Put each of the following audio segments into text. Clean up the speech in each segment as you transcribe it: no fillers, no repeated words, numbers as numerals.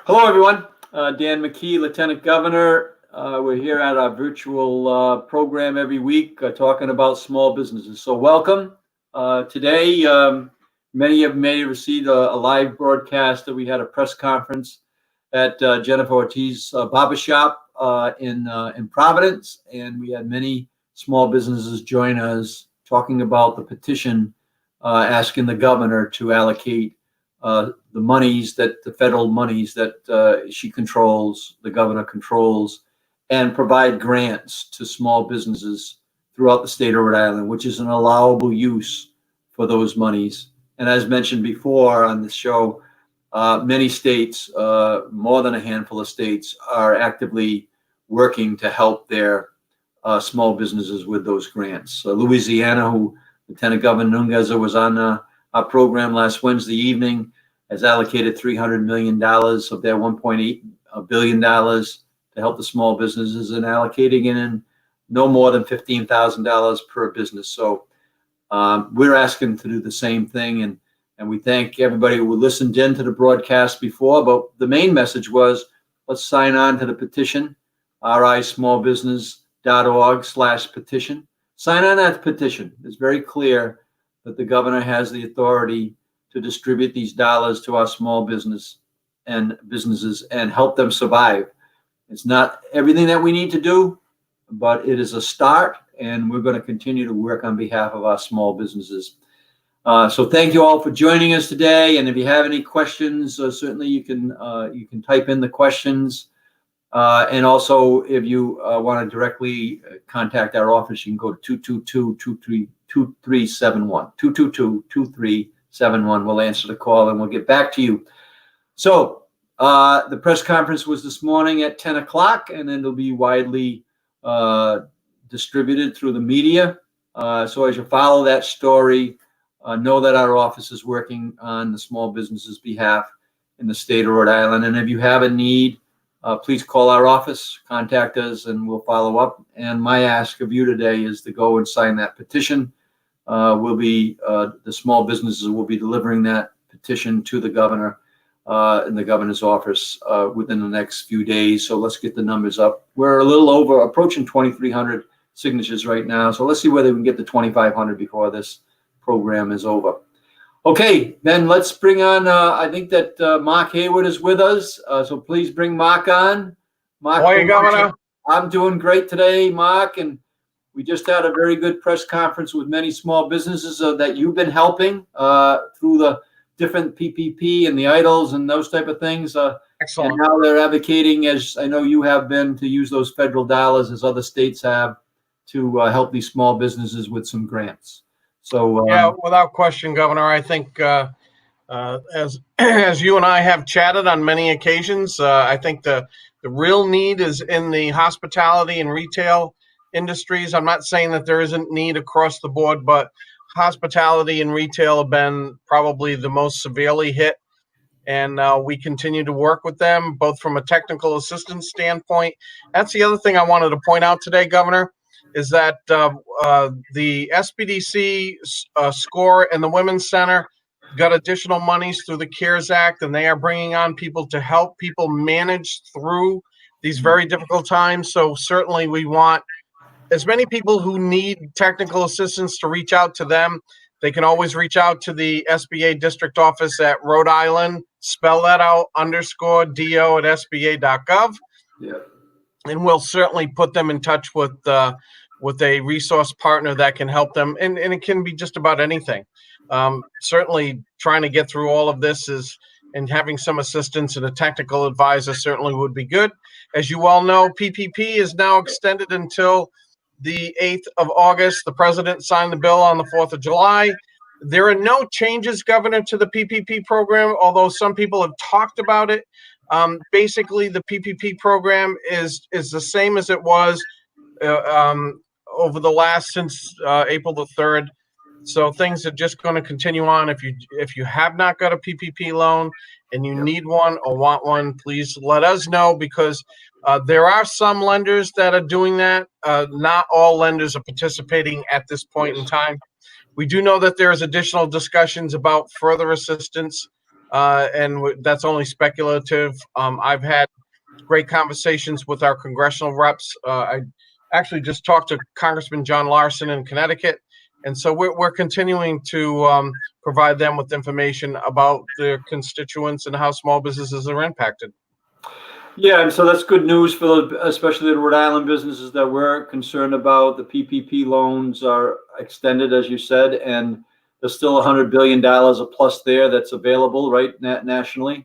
Hello, everyone. Dan McKee, Lieutenant Governor. We're here at our virtual program every week talking about small businesses. So welcome. Today, many of you may have received a live broadcast that we had a press conference at Jennifer Ortiz Barbershop in Providence, and we had many small businesses join us talking about the petition asking the governor to allocate the monies that the federal monies that she controls, the governor controls, and provide grants to small businesses throughout the state of Rhode Island, which is an allowable use for those monies. And as mentioned before on the show, many states, more than a handful of states, are actively working to help their small businesses with those grants. Louisiana, who Lieutenant Governor Nunez was on our program last Wednesday evening, has allocated $300 million of their $1.8 billion to help the small businesses, and allocating in no more than $15,000 per business. So we're asking to do the same thing, and we thank everybody who listened in to the broadcast before. But the main message was, let's sign on to the petition, rismallbusiness.org/petition. Sign on that petition. It's very clear that the governor has the authority to distribute these dollars to our small businesses and help them survive. It's not everything that we need to do, but it is a start, and we're going to continue to work on behalf of our small businesses. So thank you all for joining us today. And if you have any questions, certainly you can type in the questions. And also, if you want to directly contact our office, you can go to 222-2371, 222-2371. We'll answer the call and we'll get back to you. So the press conference was this morning at 10 o'clock, and then it'll be widely distributed through the media. So as you follow that story, know that our office is working on the small businesses' behalf in the state of Rhode Island. And if you have a need, please call our office, contact us, and we'll follow up. And my ask of you today is to go and sign that petition. The small businesses will be delivering that petition to the governor in the governor's office within the next few days. So let's get the numbers up. We're a little over, approaching 2,300 signatures right now. So let's see whether we can get to 2,500 before this program is over. Okay, then let's bring on, I think that Mark Hayward is with us. So please bring Mark on. Mark, how are you, Governor? I'm doing great today, Mark. And we just had a very good press conference with many small businesses that you've been helping through the different PPP and the IDLES and those type of things. Excellent. And now they're advocating, as I know you have been, to use those federal dollars as other states have to help these small businesses with some grants. So yeah, without question, Governor, I think as you and I have chatted on many occasions, I think the real need is in the hospitality and retail industries. I'm not saying that there isn't need across the board, but hospitality and retail have been probably the most severely hit. And we continue to work with them, both from a technical assistance standpoint. That's the other thing I wanted to point out today, Governor, is that the SBDC SCORE and the Women's Center got additional monies through the CARES Act, and they are bringing on people to help people manage through these very difficult times. So certainly we want as many people who need technical assistance to reach out to them. They can always reach out to the SBA district office at Rhode Island, spell that out, _DO@SBA.gov. yeah. And we'll certainly put them in touch with a resource partner that can help them. And it can be just about anything. Certainly trying to get through all of this and having some assistance and a technical advisor certainly would be good. As you all know, PPP is now extended until the 8th of August. The president signed the bill on the 4th of July. There are no changes, Governor, to the PPP program, although some people have talked about it. Basically, the PPP program is the same as it was over the last since April the 3rd. So things are just going to continue on. If you have not got a PPP loan and you need one or want one, please let us know, because there are some lenders that are doing that. Not all lenders are participating at this point in time. We do know that there is additional discussions about further assistance that's only speculative. I've had great conversations with our congressional reps. I actually just talked to Congressman John Larson in Connecticut, and so we're continuing to provide them with information about their constituents and how small businesses are impacted. Yeah, and so that's good news for especially the Rhode Island businesses that we're concerned about. The PPP loans are extended, as you said, and there's still $100 billion a plus there that's available, right, nationally.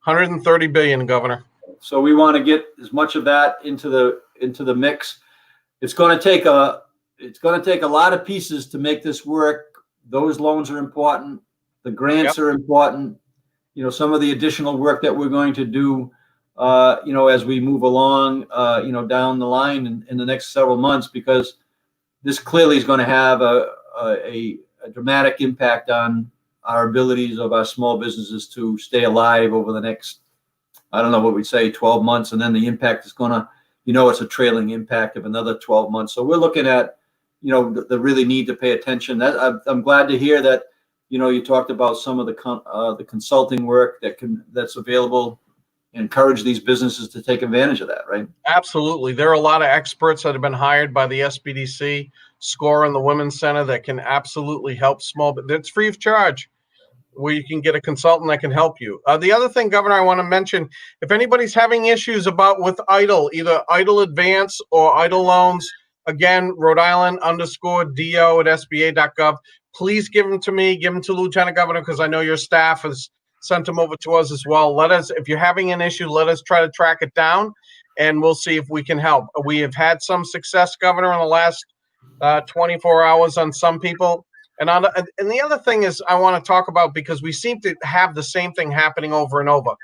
130 billion, Governor. So we want to get as much of that into the mix. It's going to take a lot of pieces to make this work. Those loans are important. The grants are important. Some of the additional work that we're going to do, as we move along, down the line in the next several months, because this clearly is going to have a dramatic impact on our abilities of our small businesses to stay alive over the next, I don't know what we'd say, 12 months. And then the impact is going to, it's a trailing impact of another 12 months. So we're looking at, the really need to pay attention. I'm glad to hear that, you talked about some of the consulting work that's available. Encourage these businesses to take advantage of that, right? Absolutely. There are a lot of experts that have been hired by the SBDC, SCORE, and the Women's Center that can absolutely help but it's free of charge, where you can get a consultant that can help you. The other thing, Governor, I want to mention, if anybody's having issues with EIDL, either EIDL advance or EIDL loans, again, Rhode Island _DO at SBA.gov, please give them to me, give them to Lieutenant Governor, because I know your staff has sent them over to us as well. If you're having an issue, let us try to track it down, and we'll see if we can help. We have had some success, Governor, in the last 24 hours on some people. And the other thing is I want to talk about, because we seem to have the same thing happening over and over.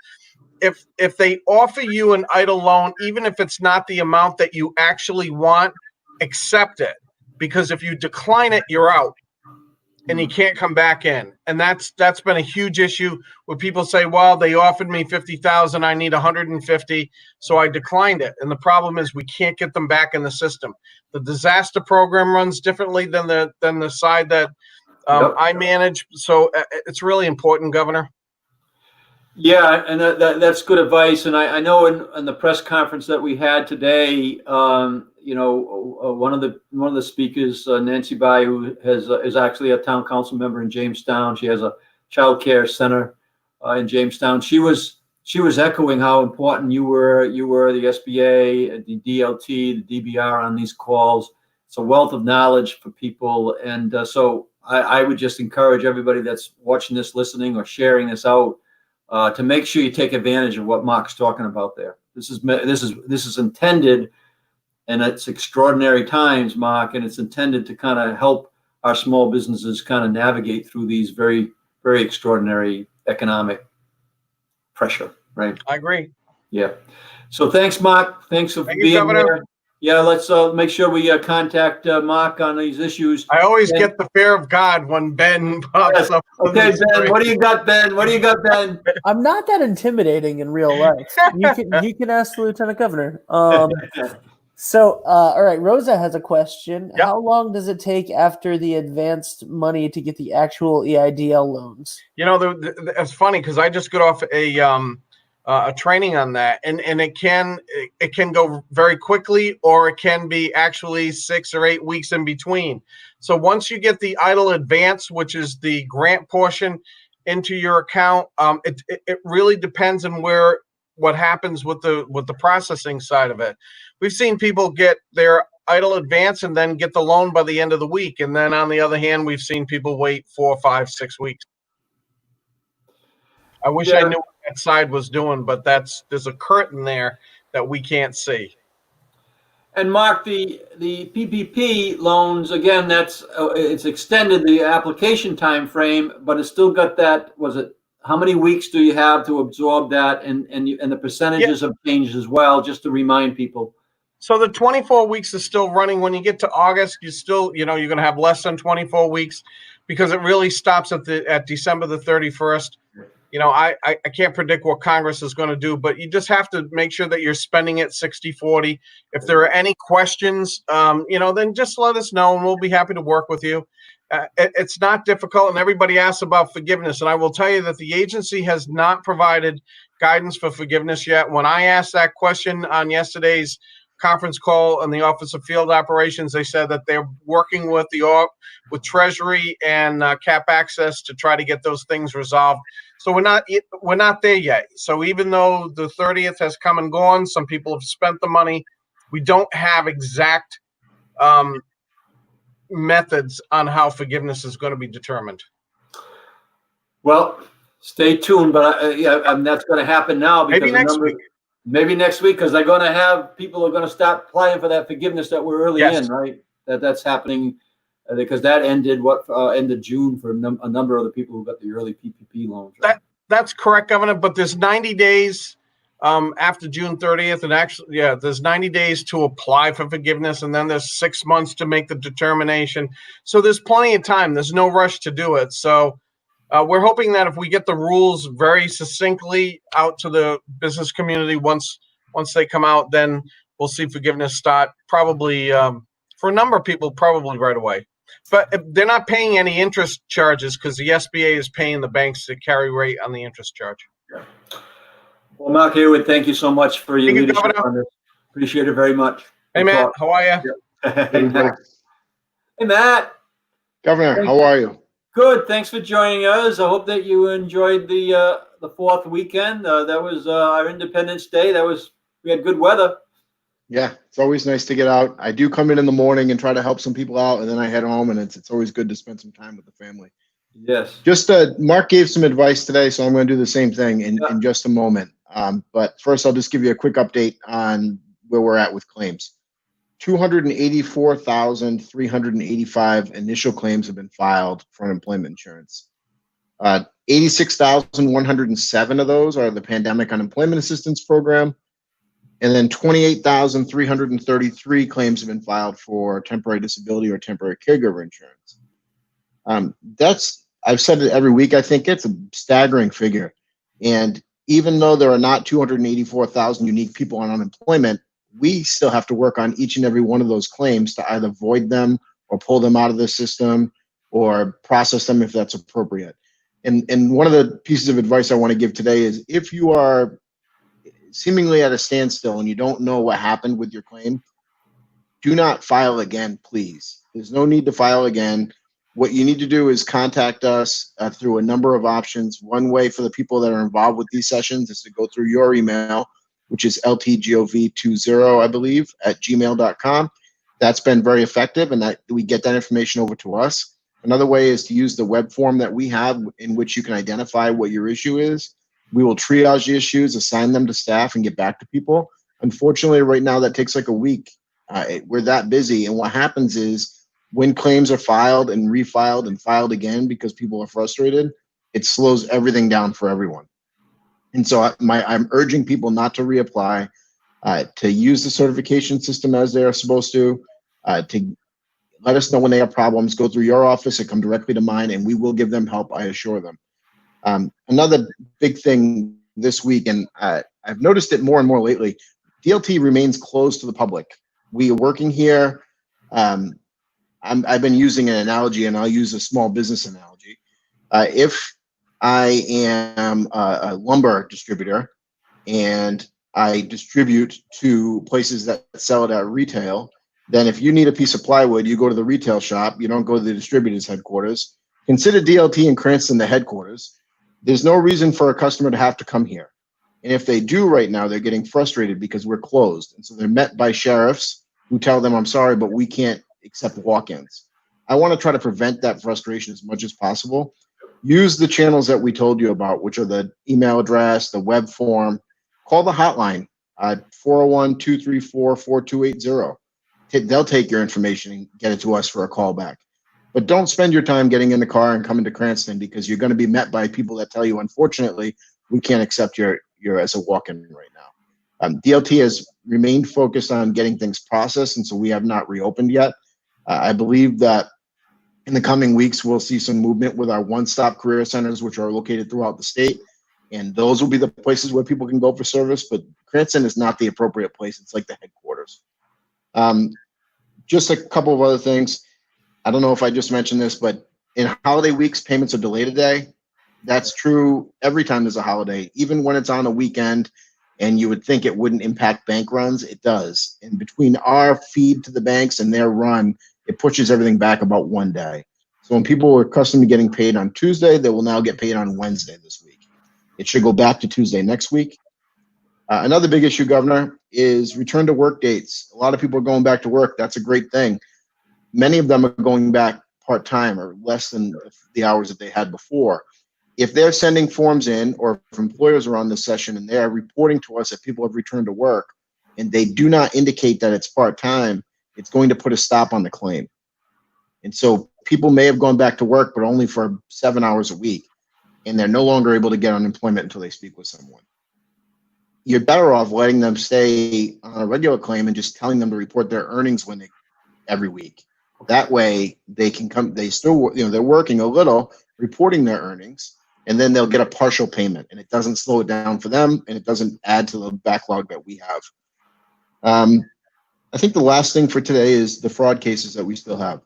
If they offer you an EIDL loan, even if it's not the amount that you actually want, accept it, because if you decline it, you're out. And you can't come back in. And that's been a huge issue where people say, well, they offered me $50,000, I need 150, so I declined it. And the problem is we can't get them back in the system. The disaster program runs differently than the side that I manage. So it's really important, Governor. Yeah, and that's good advice. And I know in the press conference that we had today, one of the speakers, Nancy Bai, who is actually a town council member in Jamestown. She has a child care center in Jamestown. She was echoing how important you were, the SBA, the DLT, the DBR on these calls. It's a wealth of knowledge for people. And so I would just encourage everybody that's watching this, listening, or sharing this out, to make sure you take advantage of what Mark's talking about there. This is intended, and it's extraordinary times, Mark, and it's intended to kind of help our small businesses kind of navigate through these very, very extraordinary economic pressure, right? I agree. Yeah. So thanks, Mark. Thanks for being here. Yeah, let's make sure we contact Mark on these issues. I always get the fear of God when Ben pops up. Okay, Ben, what do you got, Ben? I'm not that intimidating in real life. You can ask the Lieutenant Governor. So, all right, Rosa has a question. Yep. How long does it take after the advanced money to get the actual EIDL loans? It's funny because I just got off a training on that, and it can go very quickly, or it can be actually 6 or 8 weeks in between. So once you get the EIDL advance, which is the grant portion, into your account, it really depends on what happens with the processing side of it. We've seen people get their EIDL advance and then get the loan by the end of the week, and then on the other hand, we've seen people wait 4, 5, 6 weeks. I wish I knew what that side was doing, but there's a curtain there that we can't see. And Mark, the PPP loans, again, it's extended the application time frame, but it's still got that. How many weeks do you have to absorb that? And the percentages have changed as well, just to remind people. So the 24 weeks is still running. When you get to August, you're going to have less than 24 weeks, because it really stops at December the 31st. I can't predict what Congress is going to do, but you just have to make sure that you're spending it 60-40. If there are any questions, then just let us know, and we'll be happy to work with you. It's not difficult, and everybody asks about forgiveness. And I will tell you that the agency has not provided guidance for forgiveness yet. When I asked that question on yesterday's conference call in the Office of Field Operations, they said that they're working with Treasury and Cap Access to try to get those things resolved. So we're not there yet. So even though the 30th has come and gone, some people have spent the money. We don't have exact methods on how forgiveness is going to be determined. Well, stay tuned, but that's going to happen now because Maybe next week. Maybe next week, because they're going to have people are going to start applying for that forgiveness that we're early in, right? That's happening because that ended end of June for a number of the people who got the early PPP loans. Right? That's correct, Governor. But there's 90 days after June 30th, and actually, there's 90 days to apply for forgiveness, and then there's 6 months to make the determination. So there's plenty of time. There's no rush to do it. So we're hoping that if we get the rules very succinctly out to the business community, once they come out, then we'll see forgiveness start probably for a number of people, probably right away. But they're not paying any interest charges because the SBA is paying the banks to carry rate on the interest charge. Yeah. Well, Mark Haywood, thank you so much for your leadership on this. Appreciate it very much. Hey, Matt, how are you? Yeah. Hey, Matt. Governor, how are you? Good. Thanks for joining us. I hope that you enjoyed the 4th weekend. That was our Independence Day. We had good weather. Yeah, it's always nice to get out. I do come in the morning and try to help some people out, and then I head home, and it's always good to spend some time with the family. Yes. Just Mark gave some advice today, so I'm going to do the same thing in just a moment. But first, I'll just give you a quick update on where we're at with claims. 284,385 initial claims have been filed for unemployment insurance. 86,107 of those are the Pandemic Unemployment Assistance Program. And then 28,333 claims have been filed for temporary disability or temporary caregiver insurance. I've said it every week, I think it's a staggering figure. And even though there are not 284,000 unique people on unemployment, we still have to work on each and every one of those claims to either void them or pull them out of the system or process them if that's appropriate. And one of the pieces of advice I want to give today is if you are seemingly at a standstill and you don't know what happened with your claim, do not file again, please. There's no need to file again. What you need to do is contact us through a number of options. One way for the people that are involved with these sessions is to go through your email, which is ltgov20, I believe, at gmail.com. That's been very effective, and that we get that information over to us. Another way is to use the web form that we have in which you can identify what your issue is. We will triage the issues, assign them to staff, and get back to people. Unfortunately, right now, that takes like a week. We're that busy. And what happens is when claims are filed and refiled and filed again because people are frustrated, it slows everything down for everyone. And so I'm urging people not to reapply, to use the certification system as they are supposed to let us know when they have problems, go through your office, and come directly to mine, and we will give them help, I assure them. Another big thing this week, and I've noticed it more and more lately, DLT remains closed to the public. We are working here. I've been using an analogy, and I'll use a small business analogy. If I am a lumber distributor and I distribute to places that sell it at retail, then if you need a piece of plywood, you go to the retail shop. You don't go to the distributor's headquarters. Consider DLT in Cranston the headquarters. There's no reason for a customer to have to come here. And if they do right now, they're getting frustrated because we're closed. And so they're met by sheriffs who tell them, I'm sorry, but we can't accept walk-ins. I want to try to prevent that frustration as much as possible. Use the channels that we told you about, which are the email address, the web form. Call the hotline at 401-234-4280. They'll take your information and get it to us for a call back. But don't spend your time getting in the car and coming to Cranston because you're going to be met by people that tell you, unfortunately, we can't accept your as a walk-in right now. DLT has remained focused on getting things processed, and so we have not reopened yet. I believe that in the coming weeks, we'll see some movement with our one-stop career centers, which are located throughout the state. And those will be the places where people can go for service. But Cranston is not the appropriate place. It's like the headquarters. Just a couple of other things. I don't know if I just mentioned this, but in holiday weeks, payments are delayed a day. That's true every time there's a holiday, even when it's on a weekend and you would think it wouldn't impact bank runs, it does. And between our feed to the banks and their run, it pushes everything back about one day. So when people were accustomed to getting paid on Tuesday, they will now get paid on Wednesday this week. It should go back to Tuesday next week. Another big issue, Governor, is return to work dates. A lot of people are going back to work. That's a great thing. Many of them are going back part-time or less than the hours that they had before. If they're sending forms in, or if employers are on this session and they're reporting to us that people have returned to work and they do not indicate that it's part-time, it's going to put a stop on the claim. And so people may have gone back to work, but only for 7 hours a week, and they're no longer able to get unemployment until they speak with someone. You're better off letting them stay on a regular claim and just telling them to report their earnings every week. That way they can come, they still, they're working a little, reporting their earnings, and then they'll get a partial payment, and it doesn't slow it down for them, and it doesn't add to the backlog that we have. I think the last thing for today is the fraud cases that we still have.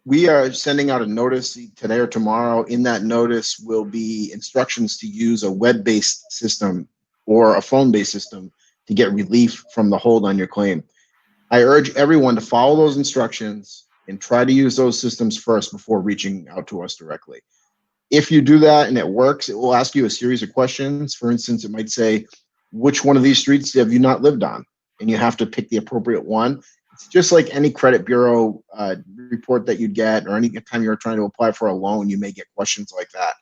We are sending out a notice today or tomorrow. In that notice will be instructions to use a web-based system or a phone-based system to get relief from the hold on your claim. I urge everyone to follow those instructions and try to use those systems first before reaching out to us directly. If you do that and it works, it will ask you a series of questions. For instance, it might say, which one of these streets have you not lived on? And you have to pick the appropriate one. It's just like any credit bureau report that you'd get, or any time you're trying to apply for a loan, you may get questions like that.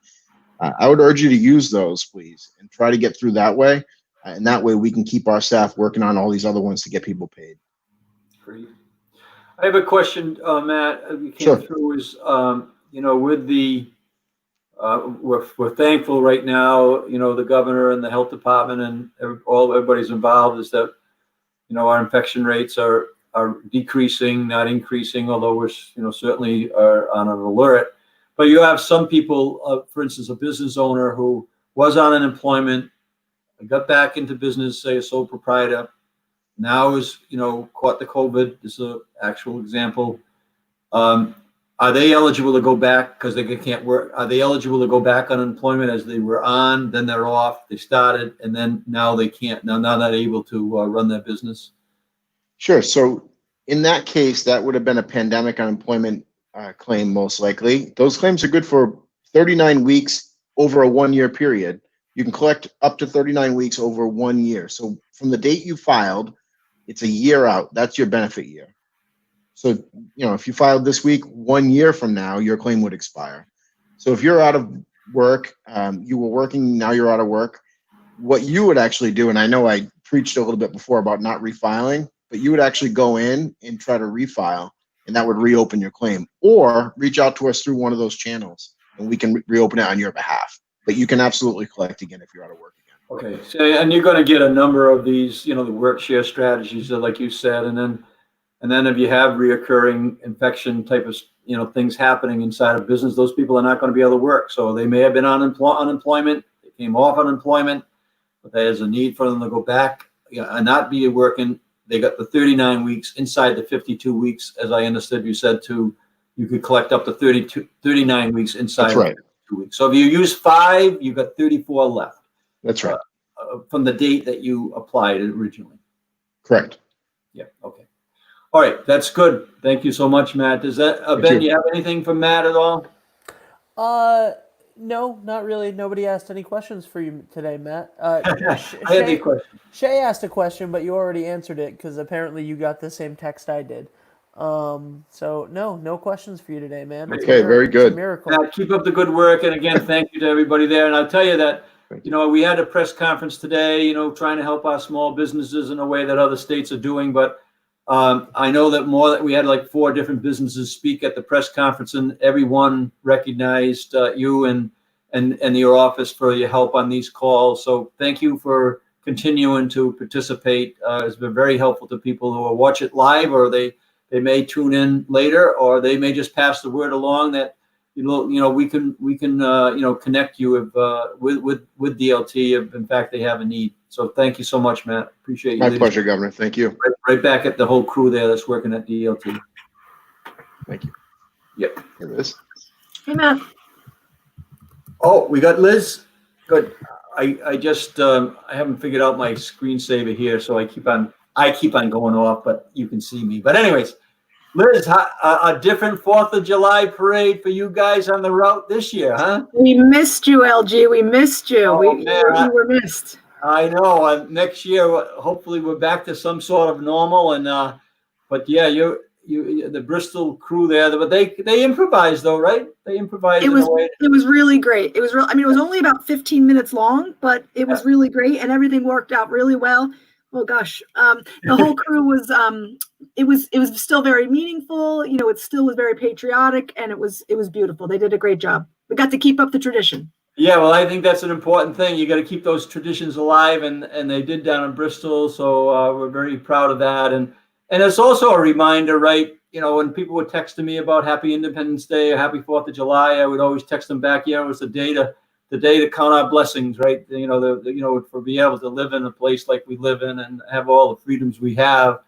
I would urge you to use those, please, and try to get through that way. And that way we can keep our staff working on all these other ones to get people paid. Great. I have a question, Matt, you came Sure. through is, with the, we're thankful right now, the governor and the health department and everybody's involved is that, our infection rates are decreasing, not increasing, although we're, certainly are on an alert. But you have some people, for instance, a business owner who was on unemployment, got back into business, say a sole proprietor, now is, caught the COVID. This is an actual example. Are they eligible to go back because they can't work? Are they eligible to go back on unemployment as they were on, then they're off, they started, and then now they can't, now not able to run their business? Sure. So in that case, that would have been a pandemic unemployment claim, most likely. Those claims are good for 39 weeks over a 1 year period. You can collect up to 39 weeks over 1 year. So from the date you filed, it's a year out. That's your benefit year. So, if you filed this week, 1 year from now, your claim would expire. So if you're out of work, you were working, now you're out of work, what you would actually do, and I know I preached a little bit before about not refiling, but you would actually go in and try to refile, and that would reopen your claim, or reach out to us through one of those channels and we can reopen it on your behalf. But you can absolutely collect again if you're out of work again. Okay. So, and you're going to get a number of these, the work share strategies, like you said, and then if you have reoccurring infection type of, things happening inside of business, those people are not going to be able to work. So they may have been on unemployment, they came off unemployment, but there's a need for them to go back and not be working. They got the 39 weeks inside the 52 weeks, as I understood you said, you could collect up to 39 weeks inside. That's right. 2 weeks. So if you use 5, you got 34 left. That's right. From the date that you applied originally. Correct. Yeah. Okay. All right. That's good. Thank you so much, Matt. Does that, Ben, you have anything for Matt at all? No, not really. Nobody asked any questions for you today, Matt. I had a question. Shay asked a question, but you already answered it because apparently you got the same text I did. So no questions for you today, man. Okay, very good. It's a miracle. Matt, keep up the good work. And again, thank you to everybody there. And I'll tell you that, we had a press conference today, trying to help our small businesses in a way that other states are doing. But I know that we had like 4 different businesses speak at the press conference, and everyone recognized you and your office for your help on these calls. So thank you for continuing to participate. It's been very helpful to people who will watch it live, or they may tune in later, or they may just pass the word along that we can connect you with DLT if in fact they have a need. So thank you so much, Matt. Appreciate you. My pleasure, Governor. Thank you. Right back at the whole crew there that's working at DLT. Thank you. Yep. Here it is. Hey, Matt. Oh, we got Liz. Good. I just I haven't figured out my screensaver here, so I keep on going off, but you can see me. But anyways, Liz, a different 4th of July parade for you guys on the route this year, huh? We missed you, LG. We missed you. Oh, man, you were missed. I know. Next year, hopefully, we're back to some sort of normal. And but yeah, you the Bristol crew there, but they improvised though, right? They improvised. It was in a way. it was really great. It was real. I mean, it was only about 15 minutes long, but it was really great, and everything worked out really well. Oh gosh, the whole crew was. It was still very meaningful. You know, it still was very patriotic, and it was beautiful. They did a great job. We got to keep up the tradition. Yeah, well, I think that's an important thing. You got to keep those traditions alive, and they did down in Bristol. So we're very proud of that, and it's also a reminder, right? You know, when people were texting me about Happy Independence Day or Happy 4th of July, I would always text them back. Yeah, it was the day to count our blessings, right? You know, for being able to live in a place like we live in and have all the freedoms we have,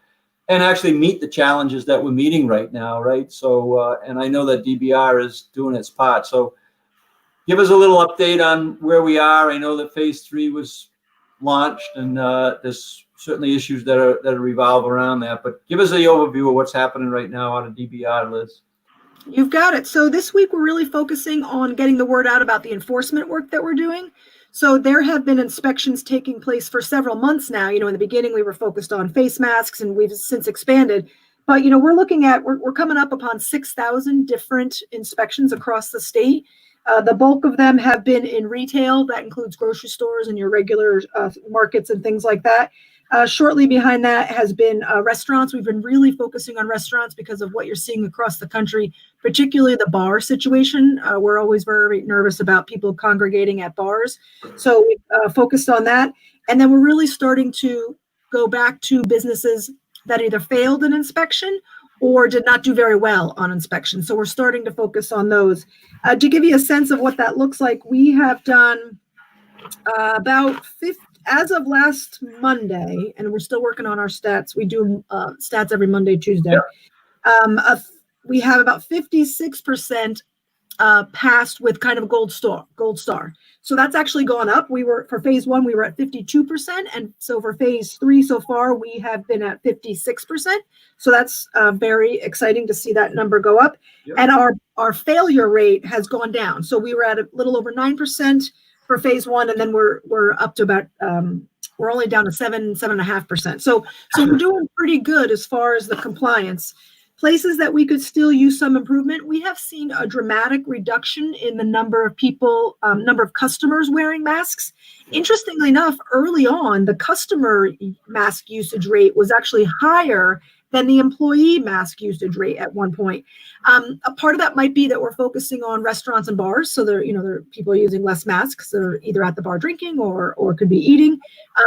and actually meet the challenges that we're meeting right now, right? So, and I know that DBR is doing its part. So, give us a little update on where we are. I know that Phase 3 was launched, and there's certainly issues that revolve around that. But give us the overview of what's happening right now out of DBR, Liz. You've got it. So this week we're really focusing on getting the word out about the enforcement work that we're doing. So there have been inspections taking place for several months now. You know, in the beginning we were focused on face masks, and we've since expanded. But, you know, we're coming up upon 6,000 different inspections across the state. The bulk of them have been in retail. That includes grocery stores and your regular markets and things like that. Shortly behind that has been restaurants. We've been really focusing on restaurants because of what you're seeing across the country, particularly the bar situation. We're always very nervous about people congregating at bars. So we focused on that. And then we're really starting to go back to businesses that either failed an inspection or did not do very well on inspection. So we're starting to focus on those. To give you a sense of what that looks like, we have done about 50, as of last Monday, and we're still working on our stats. We do stats every Monday, Tuesday. Yeah. We have about 56% passed with kind of a gold star. So that's actually gone up. For Phase 1, we were at 52%. And so for Phase 3 so far, we have been at 56%. So that's very exciting to see that number go up. Yep. And our failure rate has gone down. So we were at a little over 9% for Phase 1, and then we're up to about we're only down to 7.5%. So we're doing pretty good as far as the compliance. Places that we could still use some improvement, we have seen a dramatic reduction in the number of customers wearing masks. Interestingly enough, early on, the customer mask usage rate was actually higher than the employee mask usage rate at one point. A part of that might be that we're focusing on restaurants and bars, so there are people using less masks. They're either at the bar drinking or could be eating.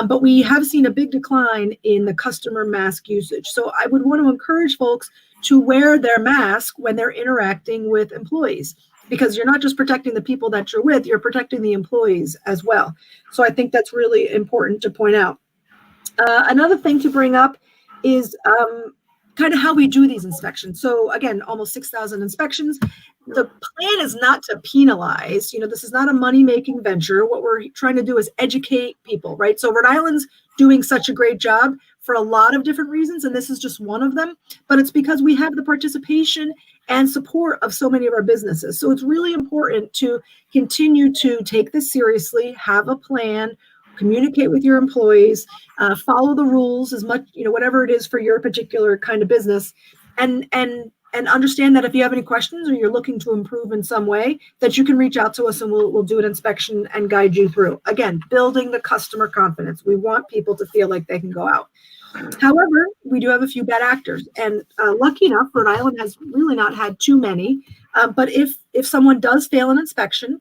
But we have seen a big decline in the customer mask usage. So I would want to encourage folks to wear their mask when they're interacting with employees, because you're not just protecting the people that you're with, you're protecting the employees as well. So I think that's really important to point out. Another thing to bring up is kind of how we do these inspections. So again, almost 6,000 inspections. The plan is not to penalize. This is not a money-making venture. What we're trying to do is educate people, right? So Rhode Island's doing such a great job for a lot of different reasons, and this is just one of them. But it's because we have the participation and support of so many of our businesses. So it's really important to continue to take this seriously, have a plan, communicate with your employees, follow the rules as much, whatever it is for your particular kind of business, and understand that if you have any questions or you're looking to improve in some way, that you can reach out to us and we'll do an inspection and guide you through. Again, building the customer confidence. We want people to feel like they can go out. However, we do have a few bad actors, and lucky enough, Rhode Island has really not had too many. But if someone does fail an inspection,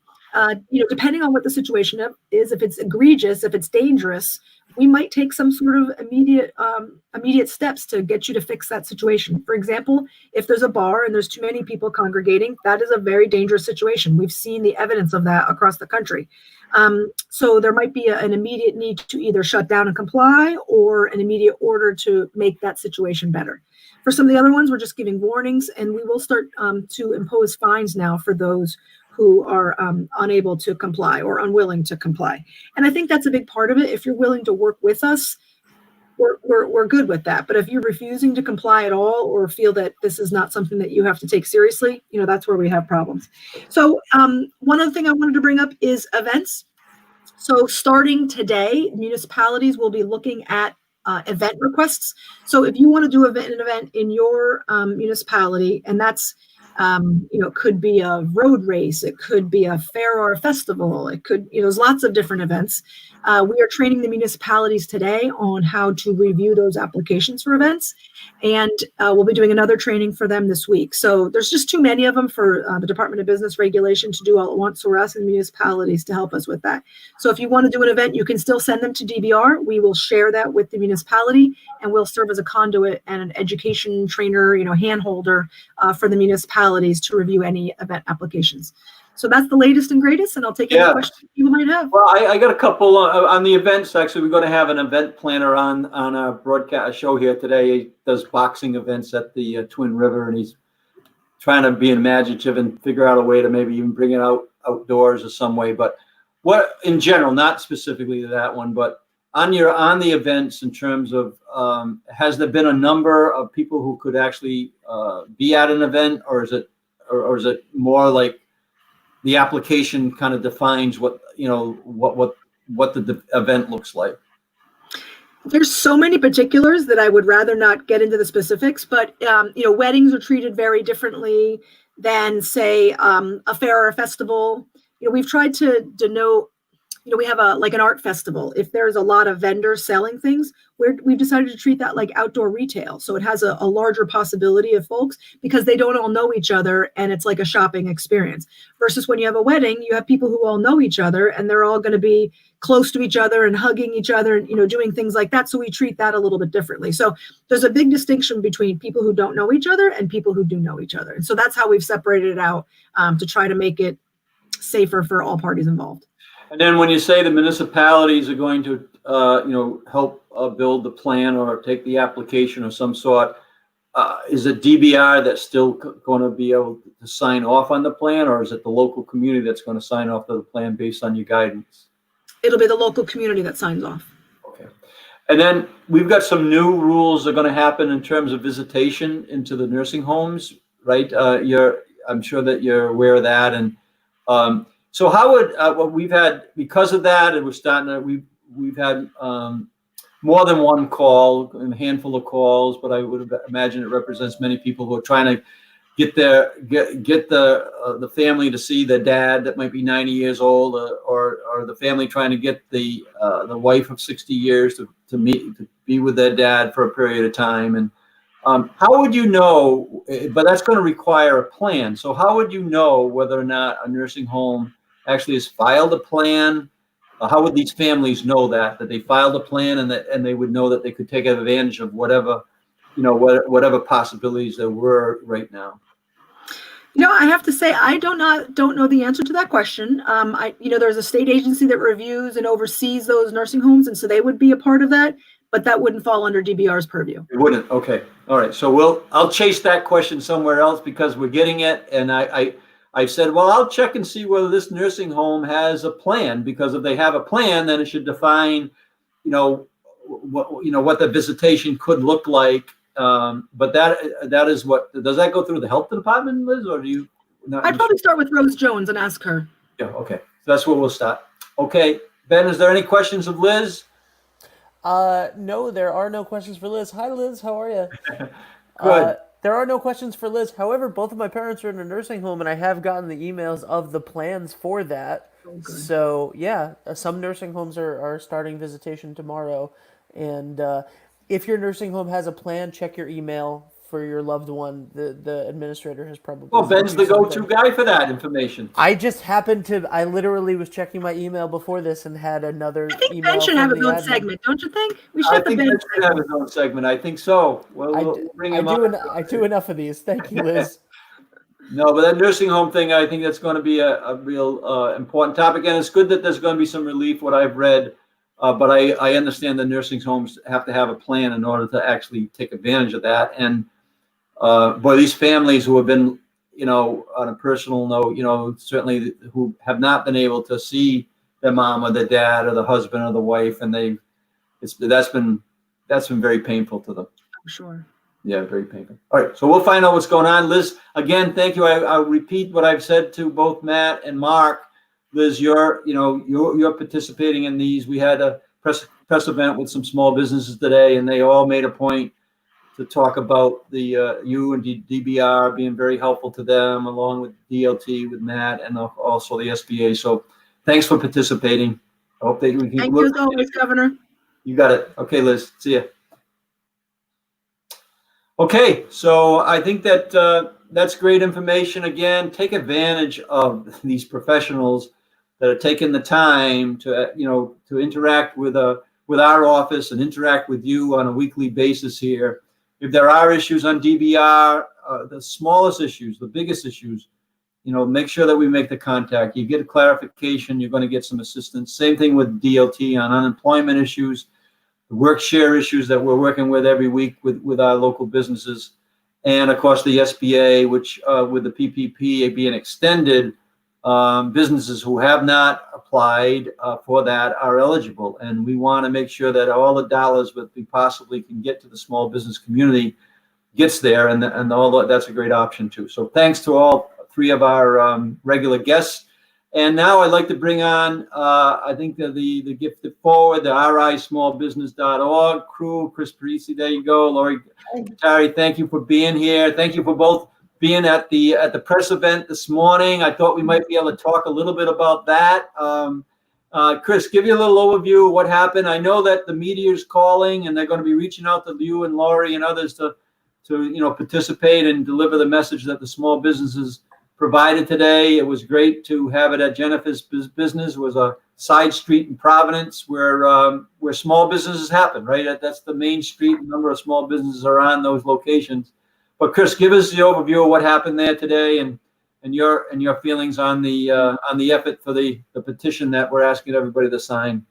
depending on what the situation is, if it's egregious, if it's dangerous, we might take some sort of immediate steps to get you to fix that situation. For example, if there's a bar and there's too many people congregating, that is a very dangerous situation. We've seen the evidence of that across the country. So there might be an immediate need to either shut down and comply or an immediate order to make that situation better. For some of the other ones, we're just giving warnings, and we will start to impose fines now for those who are unable to comply or unwilling to comply. And I think that's a big part of it. If you're willing to work with us, we're good with that. But if you're refusing to comply at all or feel that this is not something that you have to take seriously, that's where we have problems. So one other thing I wanted to bring up is events. So starting today, municipalities will be looking at event requests. So if you want to do an event in your municipality, and that's it could be a road race, it could be a fair or a festival, it could, there's lots of different events. We are training the municipalities today on how to review those applications for events, and we'll be doing another training for them this week. So there's just too many of them for the Department of Business Regulation to do all at once. So we're asking municipalities to help us with that. So if you want to do an event, you can still send them to DBR. We will share that with the municipality, and we'll serve as a conduit and an education trainer, hand holder for the municipalities to review any event applications. So that's the latest and greatest, and I'll take any questions you might have. Well, I got a couple on the events. Actually, we're going to have an event planner on our broadcast show here today. He does boxing events at the Twin River, and he's trying to be imaginative and figure out a way to maybe even bring it outdoors or some way. But what, in general, not specifically to that one, but on the events in terms of, has there been a number of people who could actually be at an event, or is it more like the application kind of defines what the event looks like? There's so many particulars that I would rather not get into the specifics, but weddings are treated very differently than, say, a fair or a festival. We've tried to denote. We have an art festival. If there's a lot of vendors selling things, we've decided to treat that like outdoor retail. So it has a larger possibility of folks because they don't all know each other, and it's like a shopping experience. Versus when you have a wedding, you have people who all know each other, and they're all going to be close to each other and hugging each other and, doing things like that. So we treat that a little bit differently. So there's a big distinction between people who don't know each other and people who do know each other. And so that's how we've separated it out to try to make it safer for all parties involved. And then when you say the municipalities are going to, help build the plan or take the application of some sort, is it DBR that's still going to be able to sign off on the plan, or is it the local community that's going to sign off on the plan based on your guidance? It'll be the local community that signs off. Okay. And then we've got some new rules that are going to happen in terms of visitation into the nursing homes, right? I'm sure that you're aware of that. And so how would what we've had, because of that, it was starting to, we've had more than one call, a handful of calls, but I would imagine it represents many people who are trying to get the family to see the dad that might be 90 years old, or the family trying to get the wife of 60 years to be with their dad for a period of time. And how would you know? But that's going to require a plan. So how would you know whether or not a nursing home actually has filed a plan? How would these families know that they filed a plan, and they would know that they could take advantage of whatever possibilities there were right now? I have to say I don't know the answer to that question. There's a state agency that reviews and oversees those nursing homes, and so they would be a part of that, but that wouldn't fall under DBR's purview. It wouldn't. Okay. All right. So I'll chase that question somewhere else because we're getting it, and I said, well, I'll check and see whether this nursing home has a plan, because if they have a plan, then it should define, what the visitation could look like. But that is what, does that go through the health department, Liz, or do you? I'd probably start with Rose Jones and ask her. Yeah. Okay. So that's where we'll start. Okay. Ben, is there any questions of Liz? No, there are no questions for Liz. Hi, Liz. How are you? Good. There are no questions for Liz. However, both of my parents are in a nursing home, and I have gotten the emails of the plans for that. Okay. So, yeah, some nursing homes are starting visitation tomorrow. And if your nursing home has a plan, check your email for your loved one. The administrator has probably... Well, Ben's the go-to guy for that information. I just happened to... I literally was checking my email before this and had another email. I think Ben should have his own segment, don't you think? We should I think Ben should have his own segment. I think so. Well, we'll bring him up. I do enough of these. Thank you, Liz. No, but that nursing home thing, I think that's going to be a real important topic. And it's good that there's going to be some relief, what I've read. But I understand the nursing homes have to have a plan in order to actually take advantage of that. And boy, these families who have been, on a personal note, certainly who have not been able to see their mom or their dad or the husband or the wife, and that's been very painful to them. I'm sure. Yeah, very painful. All right, so we'll find out what's going on. Liz, again, thank you. I'll repeat what I've said to both Matt and Mark. Liz, you're participating in these. We had a press event with some small businesses today, and they all made a point to talk about the you and DBR being very helpful to them, along with DLT, with Matt, and also the SBA. So thanks for participating. I hope that we can Thank you as always, Governor. You got it. Okay, Liz. See ya. Okay, so I think that that's great information. Again, take advantage of these professionals that are taking the time to interact with our office and interact with you on a weekly basis here. If there are issues on DBR, the smallest issues, the biggest issues, make sure that we make the contact. You get a clarification, you're going to get some assistance. Same thing with DLT on unemployment issues, the work share issues that we're working with every week with our local businesses. And of course, the SBA, which with the PPP being extended, businesses who have not applied for that are eligible. And we want to make sure that all the dollars that we possibly can get to the small business community gets there. And all that's a great option too. So thanks to all three of our regular guests. And now I'd like to bring on, I think the Gifted Forward, the rismallbusiness.org crew. Chris Parisi, there you go. Lori Tari, thank you for being here. Thank you for both being at the press event this morning. I thought we might be able to talk a little bit about that. Chris, give you a little overview of what happened. I know that the media is calling, and they're going to be reaching out to you and Lori and others to participate and deliver the message that the small businesses provided today. It was great to have it at Jennifer's Business. It was a side street in Providence where small businesses happen, right? That's the main street. A number of small businesses are on those locations. But Chris, give us the overview of what happened there today and your feelings on the effort for the petition that we're asking everybody to sign.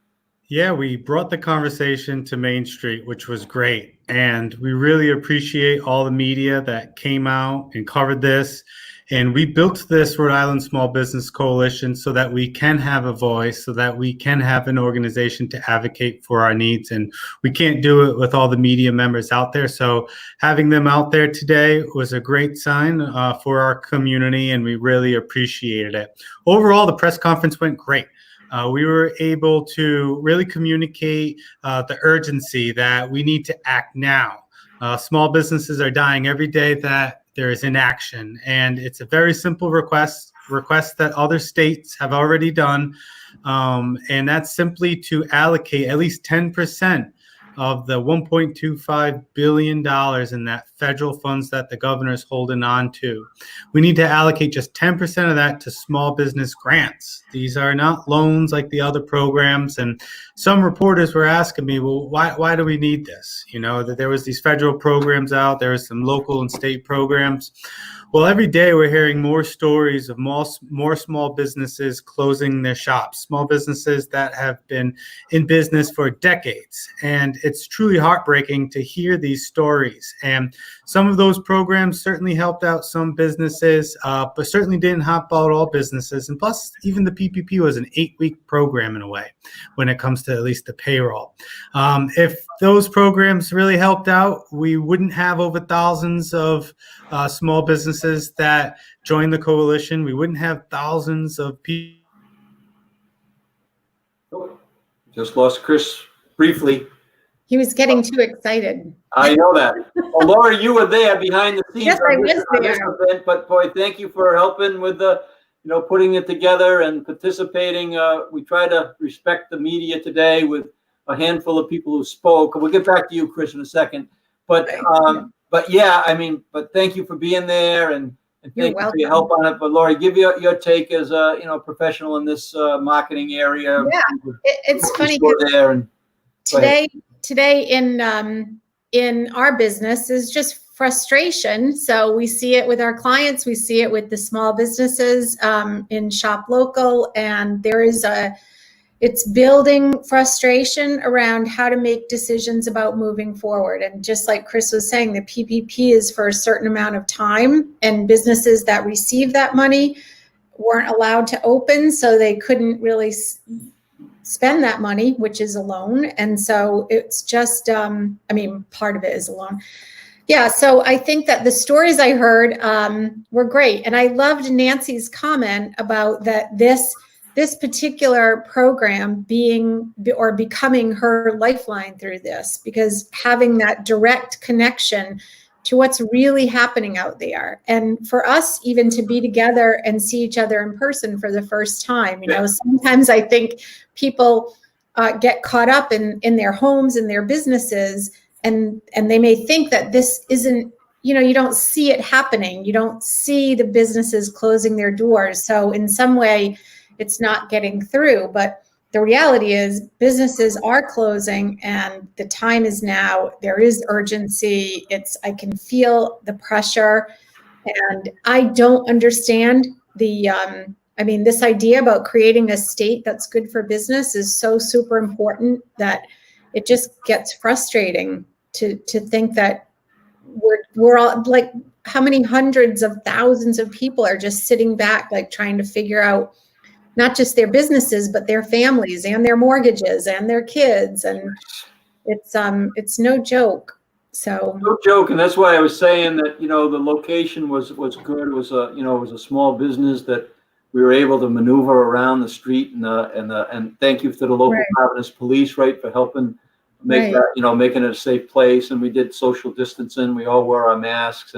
Yeah, we brought the conversation to Main Street, which was great. And we really appreciate all the media that came out and covered this. And we built this Rhode Island Small Business Coalition so that we can have a voice, so that we can have an organization to advocate for our needs. And we can't do it with all the media members out there. So having them out there today was a great sign for our community, and we really appreciated it. Overall, the press conference went great. We were able to really communicate the urgency that we need to act now. Small businesses are dying every day that there is inaction, and it's a very simple request that other states have already done, and that's simply to allocate at least 10% of the $1.25 billion in that federal funds that the governor is holding on to. We need to allocate just 10% of that to small business grants. These are not loans like the other programs. And some reporters were asking me, well, why do we need this? That there was these federal programs out, there was some local and state programs. Well, every day we're hearing more stories of more small businesses closing their shops, small businesses that have been in business for decades. And it's truly heartbreaking to hear these stories. And some of those programs certainly helped out some businesses, but certainly didn't help out all businesses. And plus, even the PPP was an 8-week program in a way when it comes to at least the payroll. If those programs really helped out, we wouldn't have over thousands of small businesses that joined the coalition. We wouldn't have thousands of people. Just lost Chris briefly. He was getting too excited. I know that. Well, Laura, you were there behind the scenes. Yes, I was on this there. event, but boy, thank you for helping with the, putting it together and participating. We try to respect the media today with a handful of people who spoke. We'll get back to you, Chris, in a second. But yeah, but thank you for being there and thank you for your help on it. But Lori, give your take as a professional in this marketing area. Yeah, it's funny there and today in our business is just frustration. So we see it with our clients, we see it with the small businesses in Shop Local, and it's building frustration around how to make decisions about moving forward. And just like Chris was saying, the PPP is for a certain amount of time, and businesses that receive that money weren't allowed to open, so they couldn't really spend that money, which is a loan. And so it's just, part of it is a loan. Yeah, so I think that the stories I heard were great. And I loved Nancy's comment about that this particular program becoming her lifeline through this, because having that direct connection to what's really happening out there. And for us even to be together and see each other in person for the first time, sometimes I think people get caught up in their homes and their businesses, and they may think that this isn't, you don't see it happening. You don't see the businesses closing their doors. So in some way it's not getting through, but the reality is businesses are closing and the time is now. There is urgency. I can feel the pressure, and I don't understand this idea about creating a state that's good for business is so super important that it just gets frustrating to think that we're all like, how many hundreds of thousands of people are just sitting back, like trying to figure out not just their businesses, but their families and their mortgages and their kids. And it's no joke. So no joke. And that's why I was saying that, the location was good. It was a small business that we were able to maneuver around the street, and thank you to the local Providence police, right, for helping make that, making it a safe place. And we did social distancing. We all wore our masks,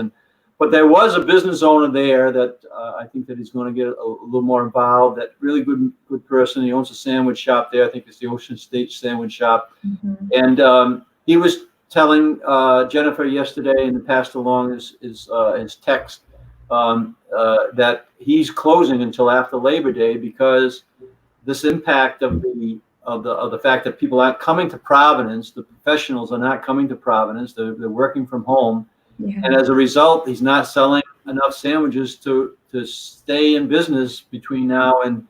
but there was a business owner there that I think that he's going to get a little more involved. That really good person. He owns a sandwich shop there. I think it's the Ocean State Sandwich Shop. Mm-hmm. And he was telling Jennifer yesterday, and passed along his text that he's closing until after Labor Day, because this impact of the fact that people aren't coming to Providence, the professionals are not coming to Providence. They're working from home. Yeah. And as a result, he's not selling enough sandwiches to stay in business between now and